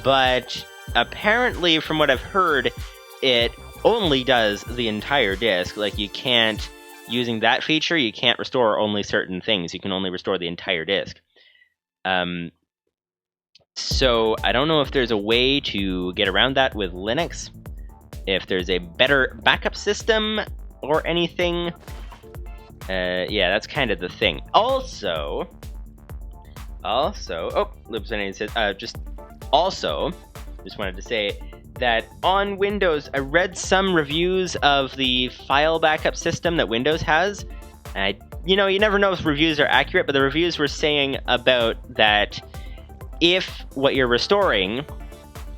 but apparently from what I've heard, it only does the entire disk. Like, you can't, using that feature, you can't restore only certain things. You can only restore the entire disk. So I don't know if there's a way to get around that with Linux, if there's a better backup system or anything. Yeah, that's kind of the thing. Also, oh, Libs says, just wanted to say that on Windows, I read some reviews of the file backup system that Windows has. And you never know if reviews are accurate, but the reviews were saying about that if what you're restoring,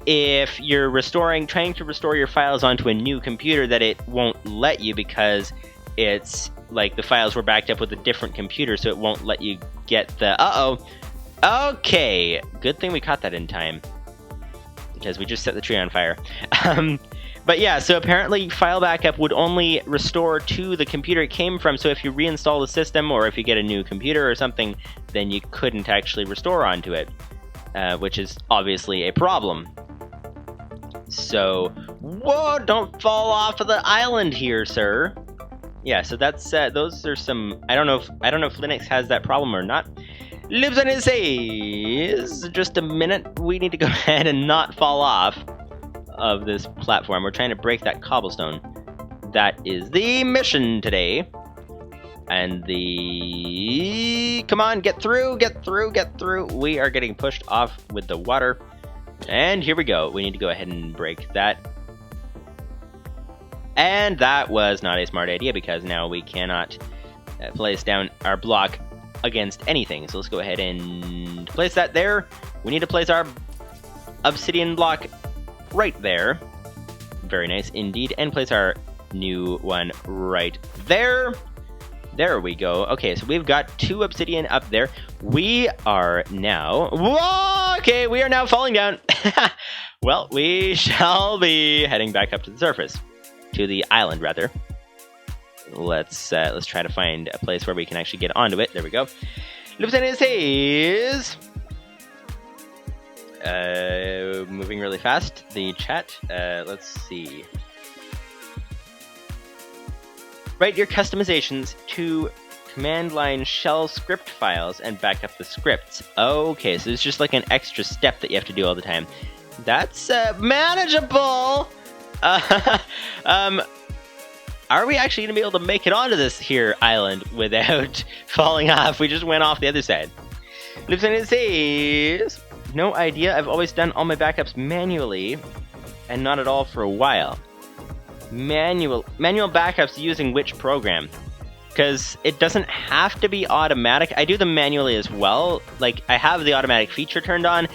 if you're trying to restore your files onto a new computer, that it won't let you because it's like the files were backed up with a different computer, so it won't let you get the... Okay, good thing we caught that in time, because we just set the tree on fire. But yeah, so apparently file backup would only restore to the computer it came from, so if you reinstall the system or if you get a new computer or something, then you couldn't actually restore onto it, which is obviously a problem. So, whoa, don't fall off of the island here, sir. Yeah, so that's, those are some, I don't know if Linux has that problem or not. Lives on his says, just a minute, we need to go ahead and not fall off of this platform. We're trying to break that cobblestone. That is the mission today. And come on, get through. We are getting pushed off with the water. And here we go. We need to go ahead and break that. And that was not a smart idea, because now we cannot place down our block against anything. So let's go ahead and place that there. We need to place our obsidian block right there. Very nice indeed. And place our new one right there. There we go. Okay, so we've got 2 obsidian up there. We are now... Whoa! Okay, we are now falling down. Well, we shall be heading back up to the surface. To the island, rather. Let's try to find a place where we can actually get onto it. There we go. Lieutenant says... moving really fast. The chat. Let's see. Write your customizations to command line shell script files and back up the scripts. Okay, so it's just like an extra step that you have to do all the time. That's manageable! Are we actually going to be able to make it onto this here island without falling off? We just went off the other side. Lieutenant says, no idea. I've always done all my backups manually and not at all for a while. Manual backups using which program? Because it doesn't have to be automatic. I do them manually as well. Like, I have the automatic feature turned on,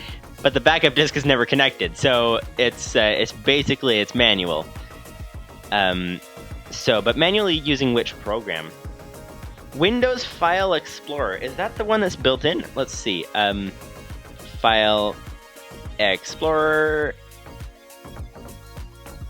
but the backup disk is never connected. So it's basically manual. But manually using which program? Windows File Explorer. Is that the one that's built in? Let's see. File Explorer.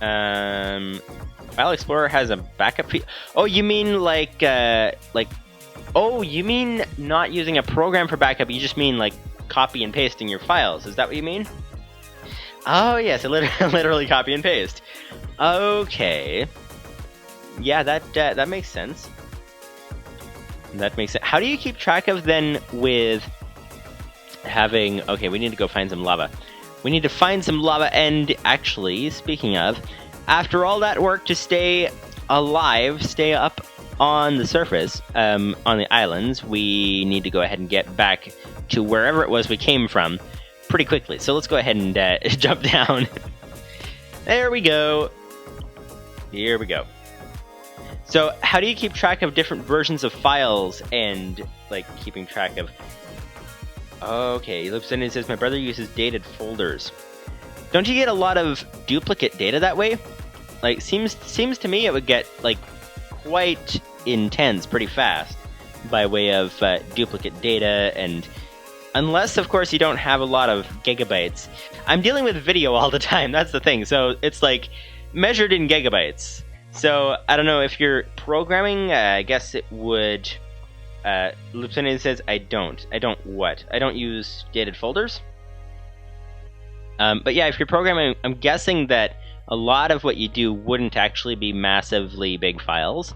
File Explorer has a backup. Oh, you mean like? Oh, you mean not using a program for backup? You just mean like copy and pasting your files. Is that what you mean? Oh yes, literally copy and paste. Okay. Yeah, that makes sense. That makes sense. How do you keep track of then with having... Okay, we need to go find some lava. We need to find some lava, and actually, speaking of, after all that work to stay alive, stay up on the surface, on the islands, we need to go ahead and get back to wherever it was we came from pretty quickly. So let's go ahead and jump down. There we go. Here we go. So, how do you keep track of different versions of files and, like, keeping track of... Okay, Lipson says, my brother uses dated folders. Don't you get a lot of duplicate data that way? Like, seems to me it would get, like, quite intense pretty fast by way of duplicate data, and... Unless, of course, you don't have a lot of gigabytes. I'm dealing with video all the time, that's the thing, so it's, like, measured in gigabytes. So, I don't know if you're programming, I guess it would... Lieutenant says, I don't what? I don't use dated folders? But yeah, if you're programming, I'm guessing that a lot of what you do wouldn't actually be massively big files.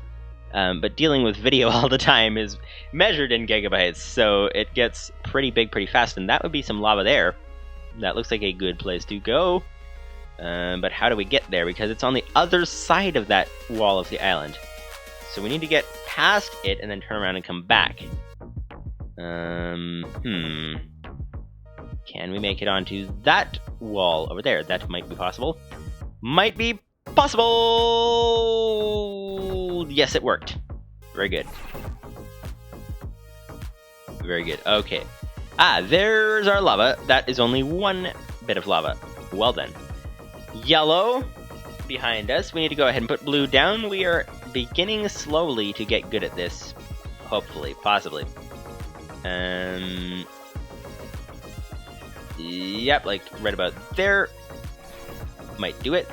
But dealing with video all the time is measured in gigabytes, so it gets pretty big pretty fast, and that would be some lava there. That looks like a good place to go. But how do we get there? Because it's on the other side of that wall of the island. So we need to get past it and then turn around and come back. Can we make it onto that wall over there? That might be possible. Might be possible! Yes, it worked. Very good. Very good. Okay. Ah, there's our lava. That is only one bit of lava. Well then. Yellow behind us. We need to go ahead and put blue down. We are beginning slowly to get good at this. Hopefully. Possibly. Yep, like right about there. Might do it.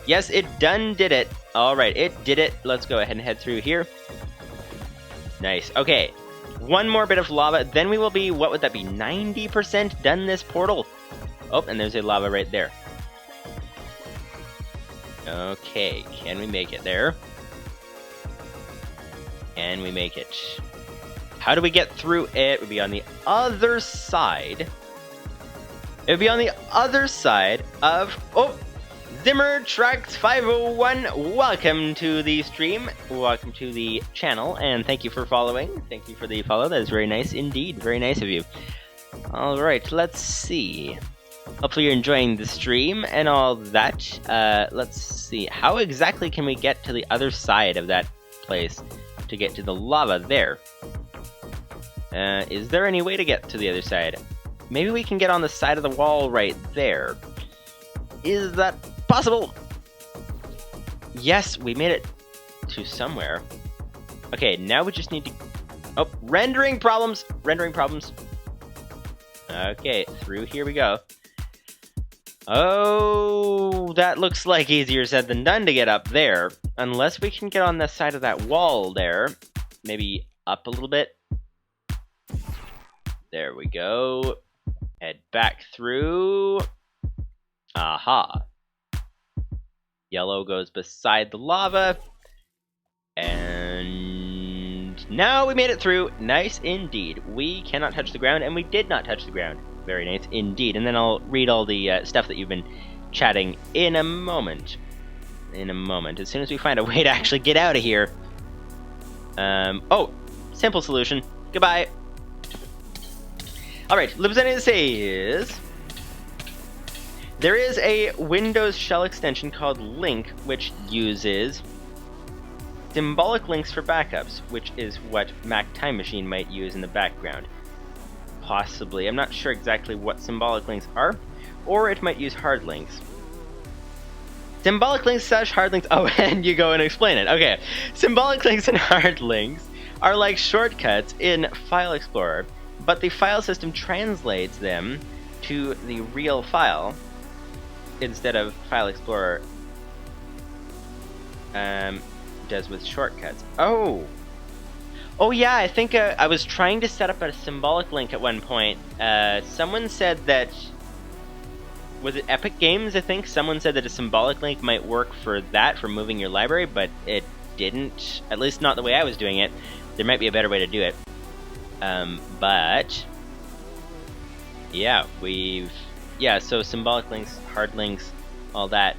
Yes, it did it. Alright, it did it. Let's go ahead and head through here. Nice. Okay. One more bit of lava. Then we will be, what would that be, 90% done this portal. Oh, and there's a lava right there. Okay, can we make it there? Can we make it? How do we get through it? It would be on the other side. It would be on the other side of... Oh! Zimmer Tracks 501, welcome to the stream, welcome to the channel, and thank you for following. Thank you for the follow, that is very nice indeed, very nice of you. Alright, let's see. Hopefully you're enjoying the stream and all that. Let's see, how exactly can we get to the other side of that place to get to the lava there? Is there any way to get to the other side? Maybe we can get on the side of the wall right there. Is that possible? Yes, we made it to somewhere. Okay, now we just need to... Oh, rendering problems! Rendering problems. Okay, through here we go. Oh, that looks like easier said than done to get up there. Unless we can get on the side of that wall there. Maybe up a little bit. There we go. Head back through. Aha. Yellow goes beside the lava. And now we made it through. Nice indeed. We cannot touch the ground, and we did not touch the ground. Very nice indeed. And then I'll read all the stuff that you've been chatting in a moment. As soon as we find a way to actually get out of here. Oh, simple solution. Goodbye. Alright, Libzenia says... There is a Windows shell extension called Link, which uses symbolic links for backups, which is what Mac Time Machine might use in the background. Possibly. I'm not sure exactly what symbolic links are, or it might use hard links. Symbolic links / hard links... Oh, and you go and explain it. Okay. Symbolic links and hard links are like shortcuts in File Explorer, but the file system translates them to the real file instead of File Explorer does with shortcuts. Oh! Oh yeah, I think I was trying to set up a symbolic link at one point. Someone said that... Was it Epic Games, I think? Someone said that a symbolic link might work for that, for moving your library, but it didn't. At least not the way I was doing it. There might be a better way to do it. But... Yeah, we've... Yeah, so symbolic links, hard links, all that.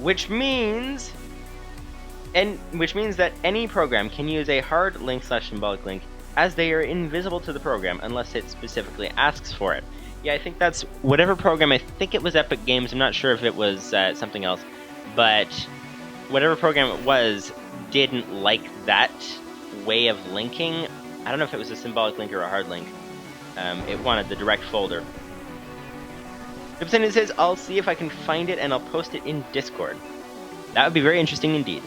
Which means that any program can use a hard link / symbolic link, as they are invisible to the program unless it specifically asks for it. Yeah, I think that's whatever program. I think it was Epic Games. I'm not sure if it was something else, but whatever program it was didn't like that way of linking. I don't know if it was a symbolic link or a hard link. It wanted the direct folder. It says, I'll see if I can find it and I'll post it in Discord. That would be very interesting indeed.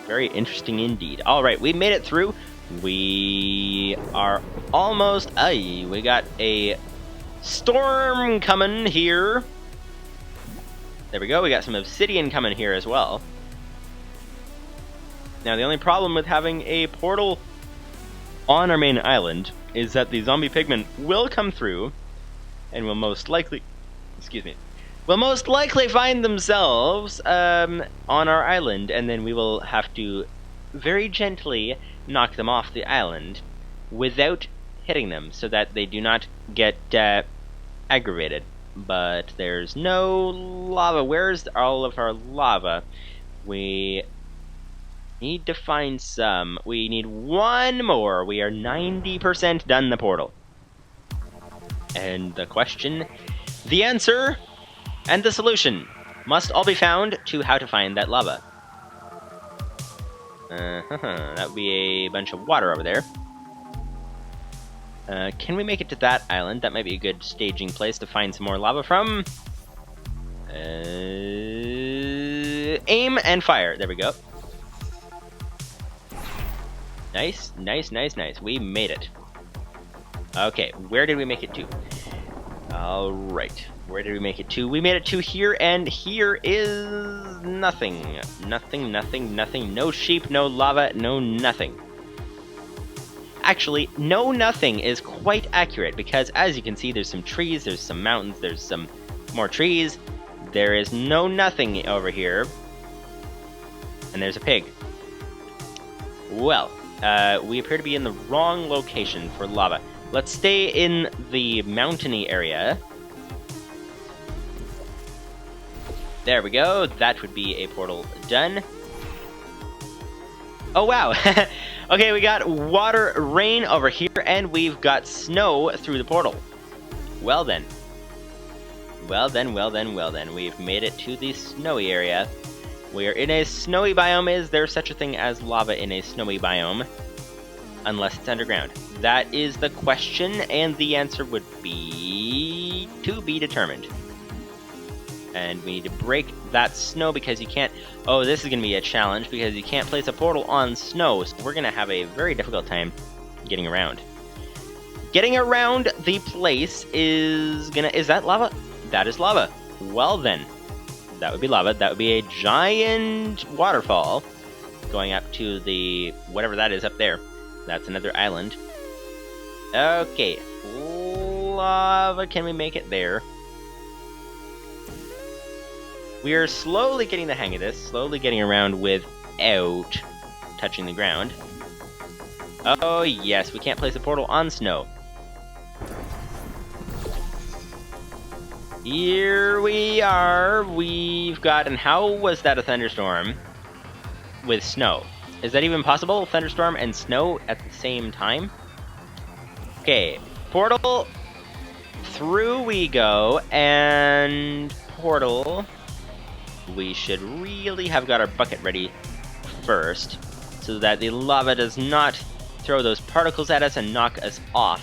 Very interesting indeed. Alright, we made it through. We are almost... we got a storm coming here. There we go, we got some obsidian coming here as well. Now, the only problem with having a portal on our main island is that the zombie pigmen will come through and will most likely... will most likely find themselves on our island, and then we will have to very gently knock them off the island without hitting them, so that they do not get aggravated. But there's no lava. Where's all of our lava? We need to find some. We need one more. We are 90% done the portal. And the question... The answer and the solution must all be found to how to find that lava. That would be a bunch of water over there. Can we make it to that island? That might be a good staging place to find some more lava from. Aim and fire. There we go. Nice, nice, nice, nice. We made it. Okay, where did we make it to? Alright, where did we make it to? We made it to here, and here is nothing. Nothing, nothing, nothing. No sheep, no lava, no nothing. Actually, no nothing is quite accurate, because as you can see, there's some trees, there's some mountains, there's some more trees. There is no nothing over here. And there's a pig. Well, we appear to be in the wrong location for lava. Let's stay in the mountainy area. There we go. That would be a portal done. Oh, wow. Okay, we got water, rain over here, and we've got snow through the portal. Well then. Well then, well then, well then. We've made it to the snowy area. We're in a snowy biome. Is there such a thing as lava in a snowy biome? Unless it's underground. That is the question, and the answer would be to be determined. And we need to break that snow because you can't... Oh, this is going to be a challenge because you can't place a portal on snow, so we're going to have a very difficult time getting around. Getting around the place is gonna... Is that lava? That is lava. Well then. That would be lava. That would be a giant waterfall going up to the... whatever that is up there. That's another island. Okay. Lava. Can we make it there? We are slowly getting the hang of this. Slowly getting around with without touching the ground. Oh yes, we can't place a portal on snow. Here we are. We've got, and how was that a thunderstorm with snow? Is that even possible? Thunderstorm and snow at the same time? Okay, portal, through we go, and portal, we should really have got our bucket ready first, so that the lava does not throw those particles at us and knock us off.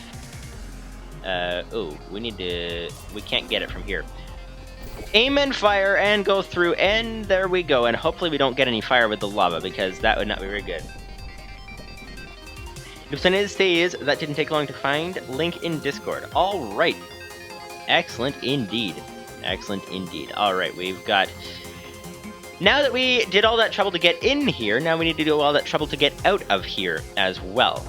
Oh, we can't get it from here. Aim and fire and go through, and there we go, and hopefully we don't get any fire with the lava, because that would not be very good. Lucinez says that didn't take long to find. Link in Discord. Alright. Excellent indeed. Excellent indeed. Alright, we've got... Now that we did all that trouble to get in here, now we need to do all that trouble to get out of here as well.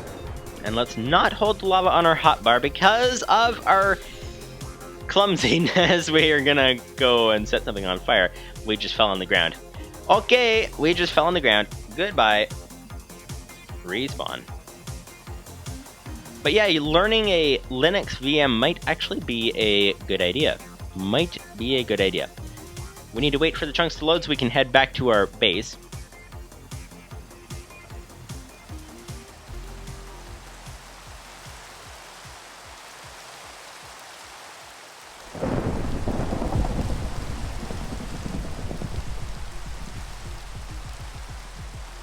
And let's not hold the lava on our hotbar because of our clumsiness. We are gonna go and set something on fire. We just fell on the ground. Okay, we just fell on the ground. Goodbye. Respawn. But yeah, learning a Linux VM might actually be a good idea. Might be a good idea. We need to wait for the chunks to load so we can head back to our base.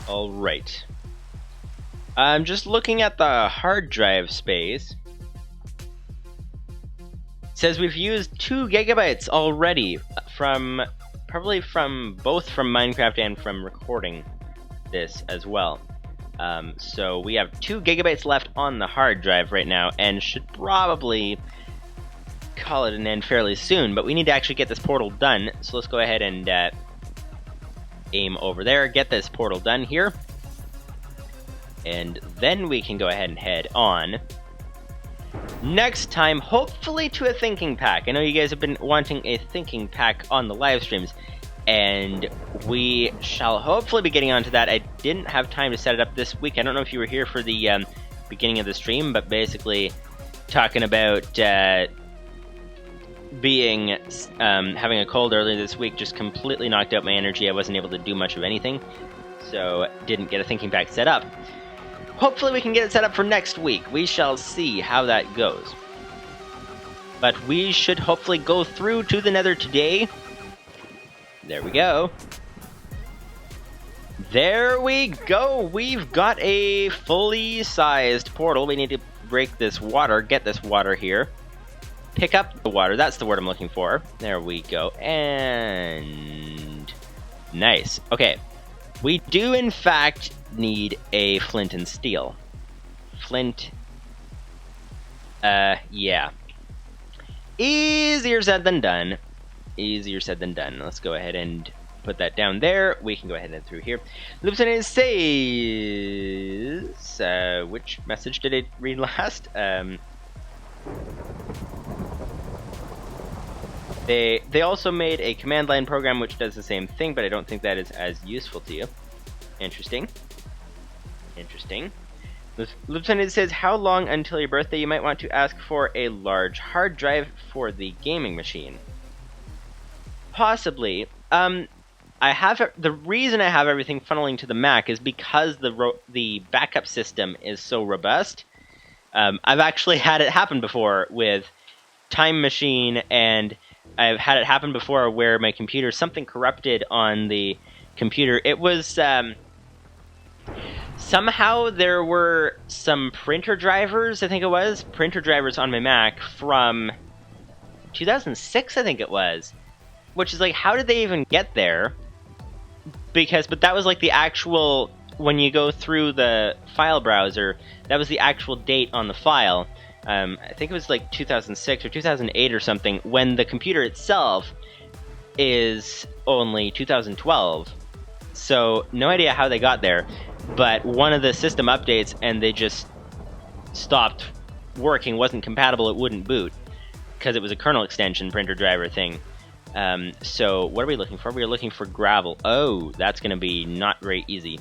Alright. I'm just looking at the hard drive space. It says we've used 2 gigabytes already from probably from both from Minecraft and from recording this as well. So we have 2 gigabytes left on the hard drive right now and should probably call it an end fairly soon, but we need to actually get this portal done. So let's go ahead and aim over there, get this portal done here. And then we can go ahead and head on. Next time, hopefully to a thinking pack. I know you guys have been wanting a thinking pack on the live streams, and we shall hopefully be getting onto that. I didn't have time to set it up this week. I don't know if you were here for the beginning of the stream, but basically talking about having a cold earlier this week just completely knocked out my energy. I wasn't able to do much of anything, so didn't get a thinking pack set up. Hopefully we can get it set up for next week. We shall see how that goes. But we should hopefully go through to the Nether today. There we go. There we go. We've got a fully sized portal. We need to break this water, get this water here. Pick up the water. That's the word I'm looking for. There we go. And nice. Okay. We do, in fact, need a flint and steel. Flint. Yeah. Easier said than done. Easier said than done. Let's go ahead and put that down there. We can go ahead and through here. Lupson says... which message did I read last? They also made a command line program which does the same thing, but I don't think that is as useful to you. Interesting. Interesting. Lieutenant says, how long until your birthday? You might want to ask for a large hard drive for the gaming machine. Possibly. I have the reason I have everything funneling to the Mac is because the backup system is so robust. I've actually had it happen before with Time Machine, and I've had it happen before where my computer, something corrupted on the computer. It was, somehow there were some printer drivers, I think it was, printer drivers on my Mac from 2006, I think it was. Which is like, how did they even get there? But that was like the actual, when you go through the file browser, that was the actual date on the file. I think it was like 2006 or 2008 or something, when the computer itself is only 2012. So, no idea how they got there, but one of the system updates and they just stopped working, wasn't compatible, it wouldn't boot, because it was a kernel extension printer driver thing. So what are we looking for? We're looking for gravel. Oh, that's going to be not very easy.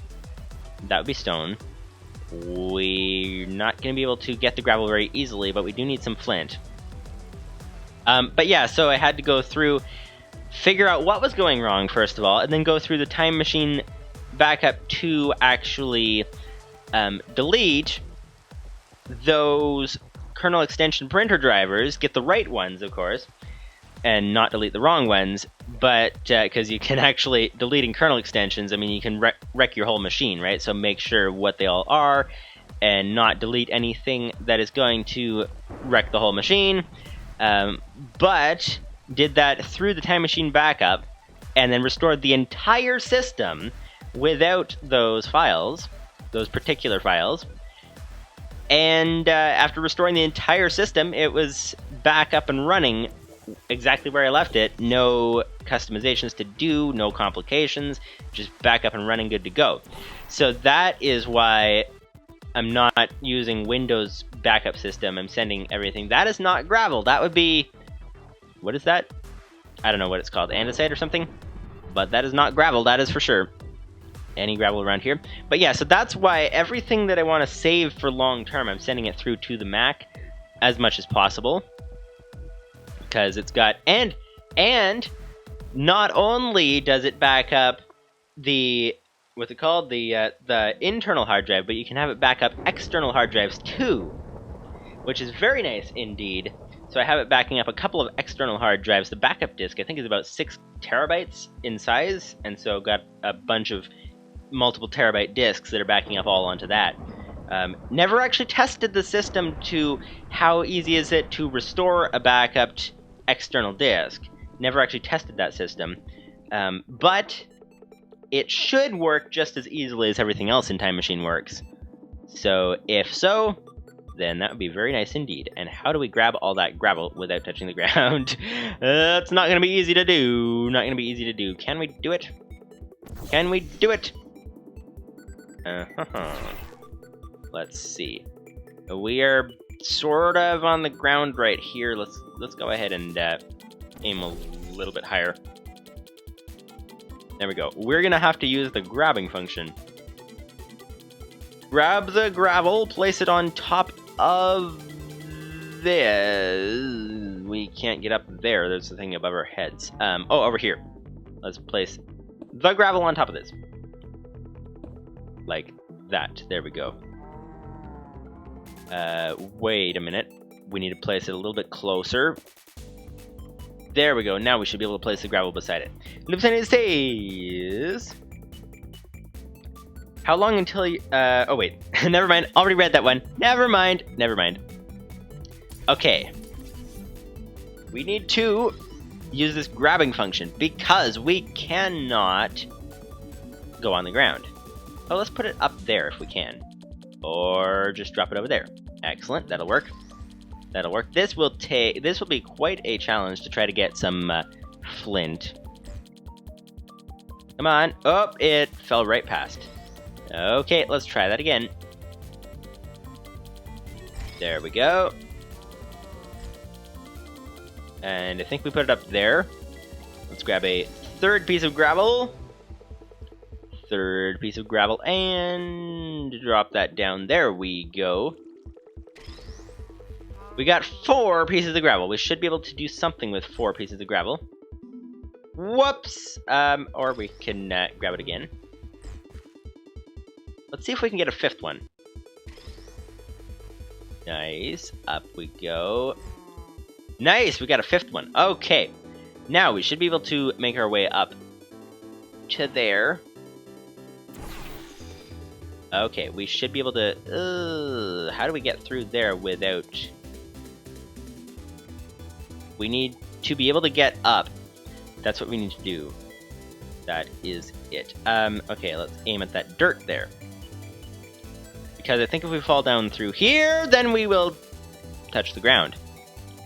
That would be stone. We're not going to be able to get the gravel very easily, but we do need some flint. But yeah, so I had to go through, figure out what was going wrong, first of all, and then go through the time machine backup to actually delete those kernel extension printer drivers, get the right ones, of course, and not delete the wrong ones, but because you can actually, deleting kernel extensions, I mean, you can wreck your whole machine, right? So make sure what they all are, and not delete anything that is going to wreck the whole machine. But did that through the time machine backup, and then restored the entire system without those files, those particular files. And after restoring the entire system, it was back up and running exactly where I left it. No customizations to do, no complications, just back up and running, good to go. So that is why I'm not using Windows backup system. I'm sending everything. That is not gravel. That would be, what is that? I don't know what it's called, andesite or something. But that is not gravel, that is for sure. Any gravel around here. But yeah, so that's why everything that I want to save for long term, I'm sending it through to the Mac as much as possible. Because it's got, and not only does it back up the, what's it called, the internal hard drive, but you can have it back up external hard drives too, which is very nice indeed. So I have it backing up a couple of external hard drives. The backup disk, I think, is about 6 terabytes in size, and so got a bunch of multiple terabyte disks that are backing up all onto that. Never actually tested the system to how easy is it to restore a backup external disk. Never actually tested that system. But it should work just as easily as everything else in Time Machine works. So if so, then that would be very nice indeed. And how do we grab all that gravel without touching the ground? That's not going to be easy to do. Not going to be easy to do. Can we do it? Can we do it? Let's see. We are sort of on the ground right here. Let's go ahead and aim a little bit higher. There we go. We're gonna have to use the grabbing function. Grab the gravel, place it on top of this. We can't get up there. There's the thing above our heads. Oh, over here. Let's place the gravel on top of this. Like that. There we go. Wait a minute. We need to place it a little bit closer. There we go. Now we should be able to place the gravel beside it. Loops and it stays. How long until you... oh, wait. Never mind. Already read that one. Never mind. Never mind. Okay. We need to use this grabbing function because we cannot go on the ground. Oh, let's put it up there if we can. Or just drop it over there. Excellent. That'll work. That'll work. This will be quite a challenge to try to get some flint. Come on. Oh, it fell right past. Okay, let's try that again. There we go. And I think we put it up there. Let's grab a third piece of gravel. Third piece of gravel, and drop that down. There we go. We got 4 pieces of gravel. We should be able to do something with 4 pieces of gravel. Whoops! Or we can grab it again. Let's see if we can get a 5th one. Nice. Up we go. Nice! We got a 5th one. Okay. Now we should be able to make our way up to there. Okay, we should be able to... how do we get through there without... We need to be able to get up. That's what we need to do. That is it. Okay, let's aim at that dirt there. Because I think if we fall down through here, then we will touch the ground.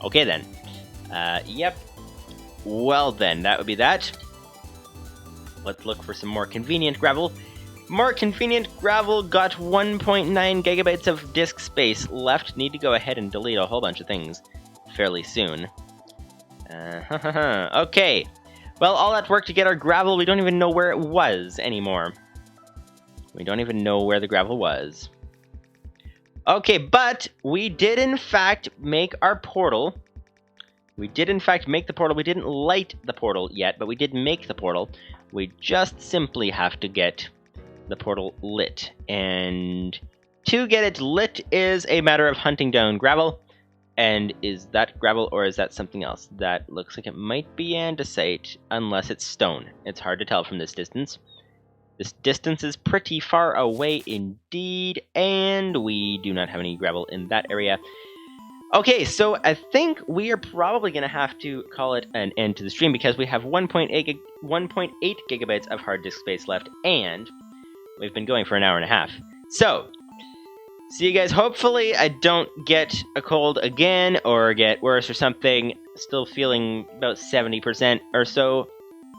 Okay, then. Yep. Well, then, that would be that. Let's look for some more convenient gravel. More convenient gravel, got 1.9 gigabytes of disk space left. Need to go ahead and delete a whole bunch of things fairly soon. Okay. Well, all that work to get our gravel, we don't even know where it was anymore. We don't even know where the gravel was. Okay, but we did in fact make our portal. We did in fact make the portal. We didn't light the portal yet, but we did make the portal. We just simply have to get the portal lit. And to get it lit is a matter of hunting down gravel. And is that gravel or is that something else? That looks like it might be andesite, unless it's stone. It's hard to tell from this distance. This distance is pretty far away indeed, and we do not have any gravel in that area. Okay, so I think we are probably going to have to call it an end to the stream because we have 1.8 gigabytes of hard disk space left, and we've been going for an hour and a half. So, see you guys. Hopefully I don't get a cold again or get worse or something. Still feeling about 70% or so.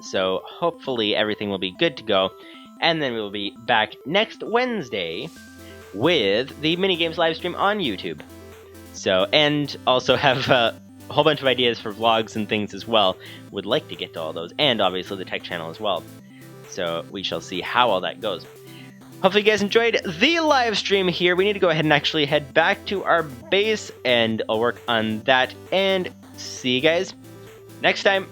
So hopefully everything will be good to go. And then we will be back next Wednesday with the minigames live stream on YouTube. So, and also have a whole bunch of ideas for vlogs and things as well. Would like to get to all those. And obviously the tech channel as well. So we shall see how all that goes. Hopefully you guys enjoyed the live stream here. We need to go ahead and actually head back to our base, and I'll work on that. And see you guys next time.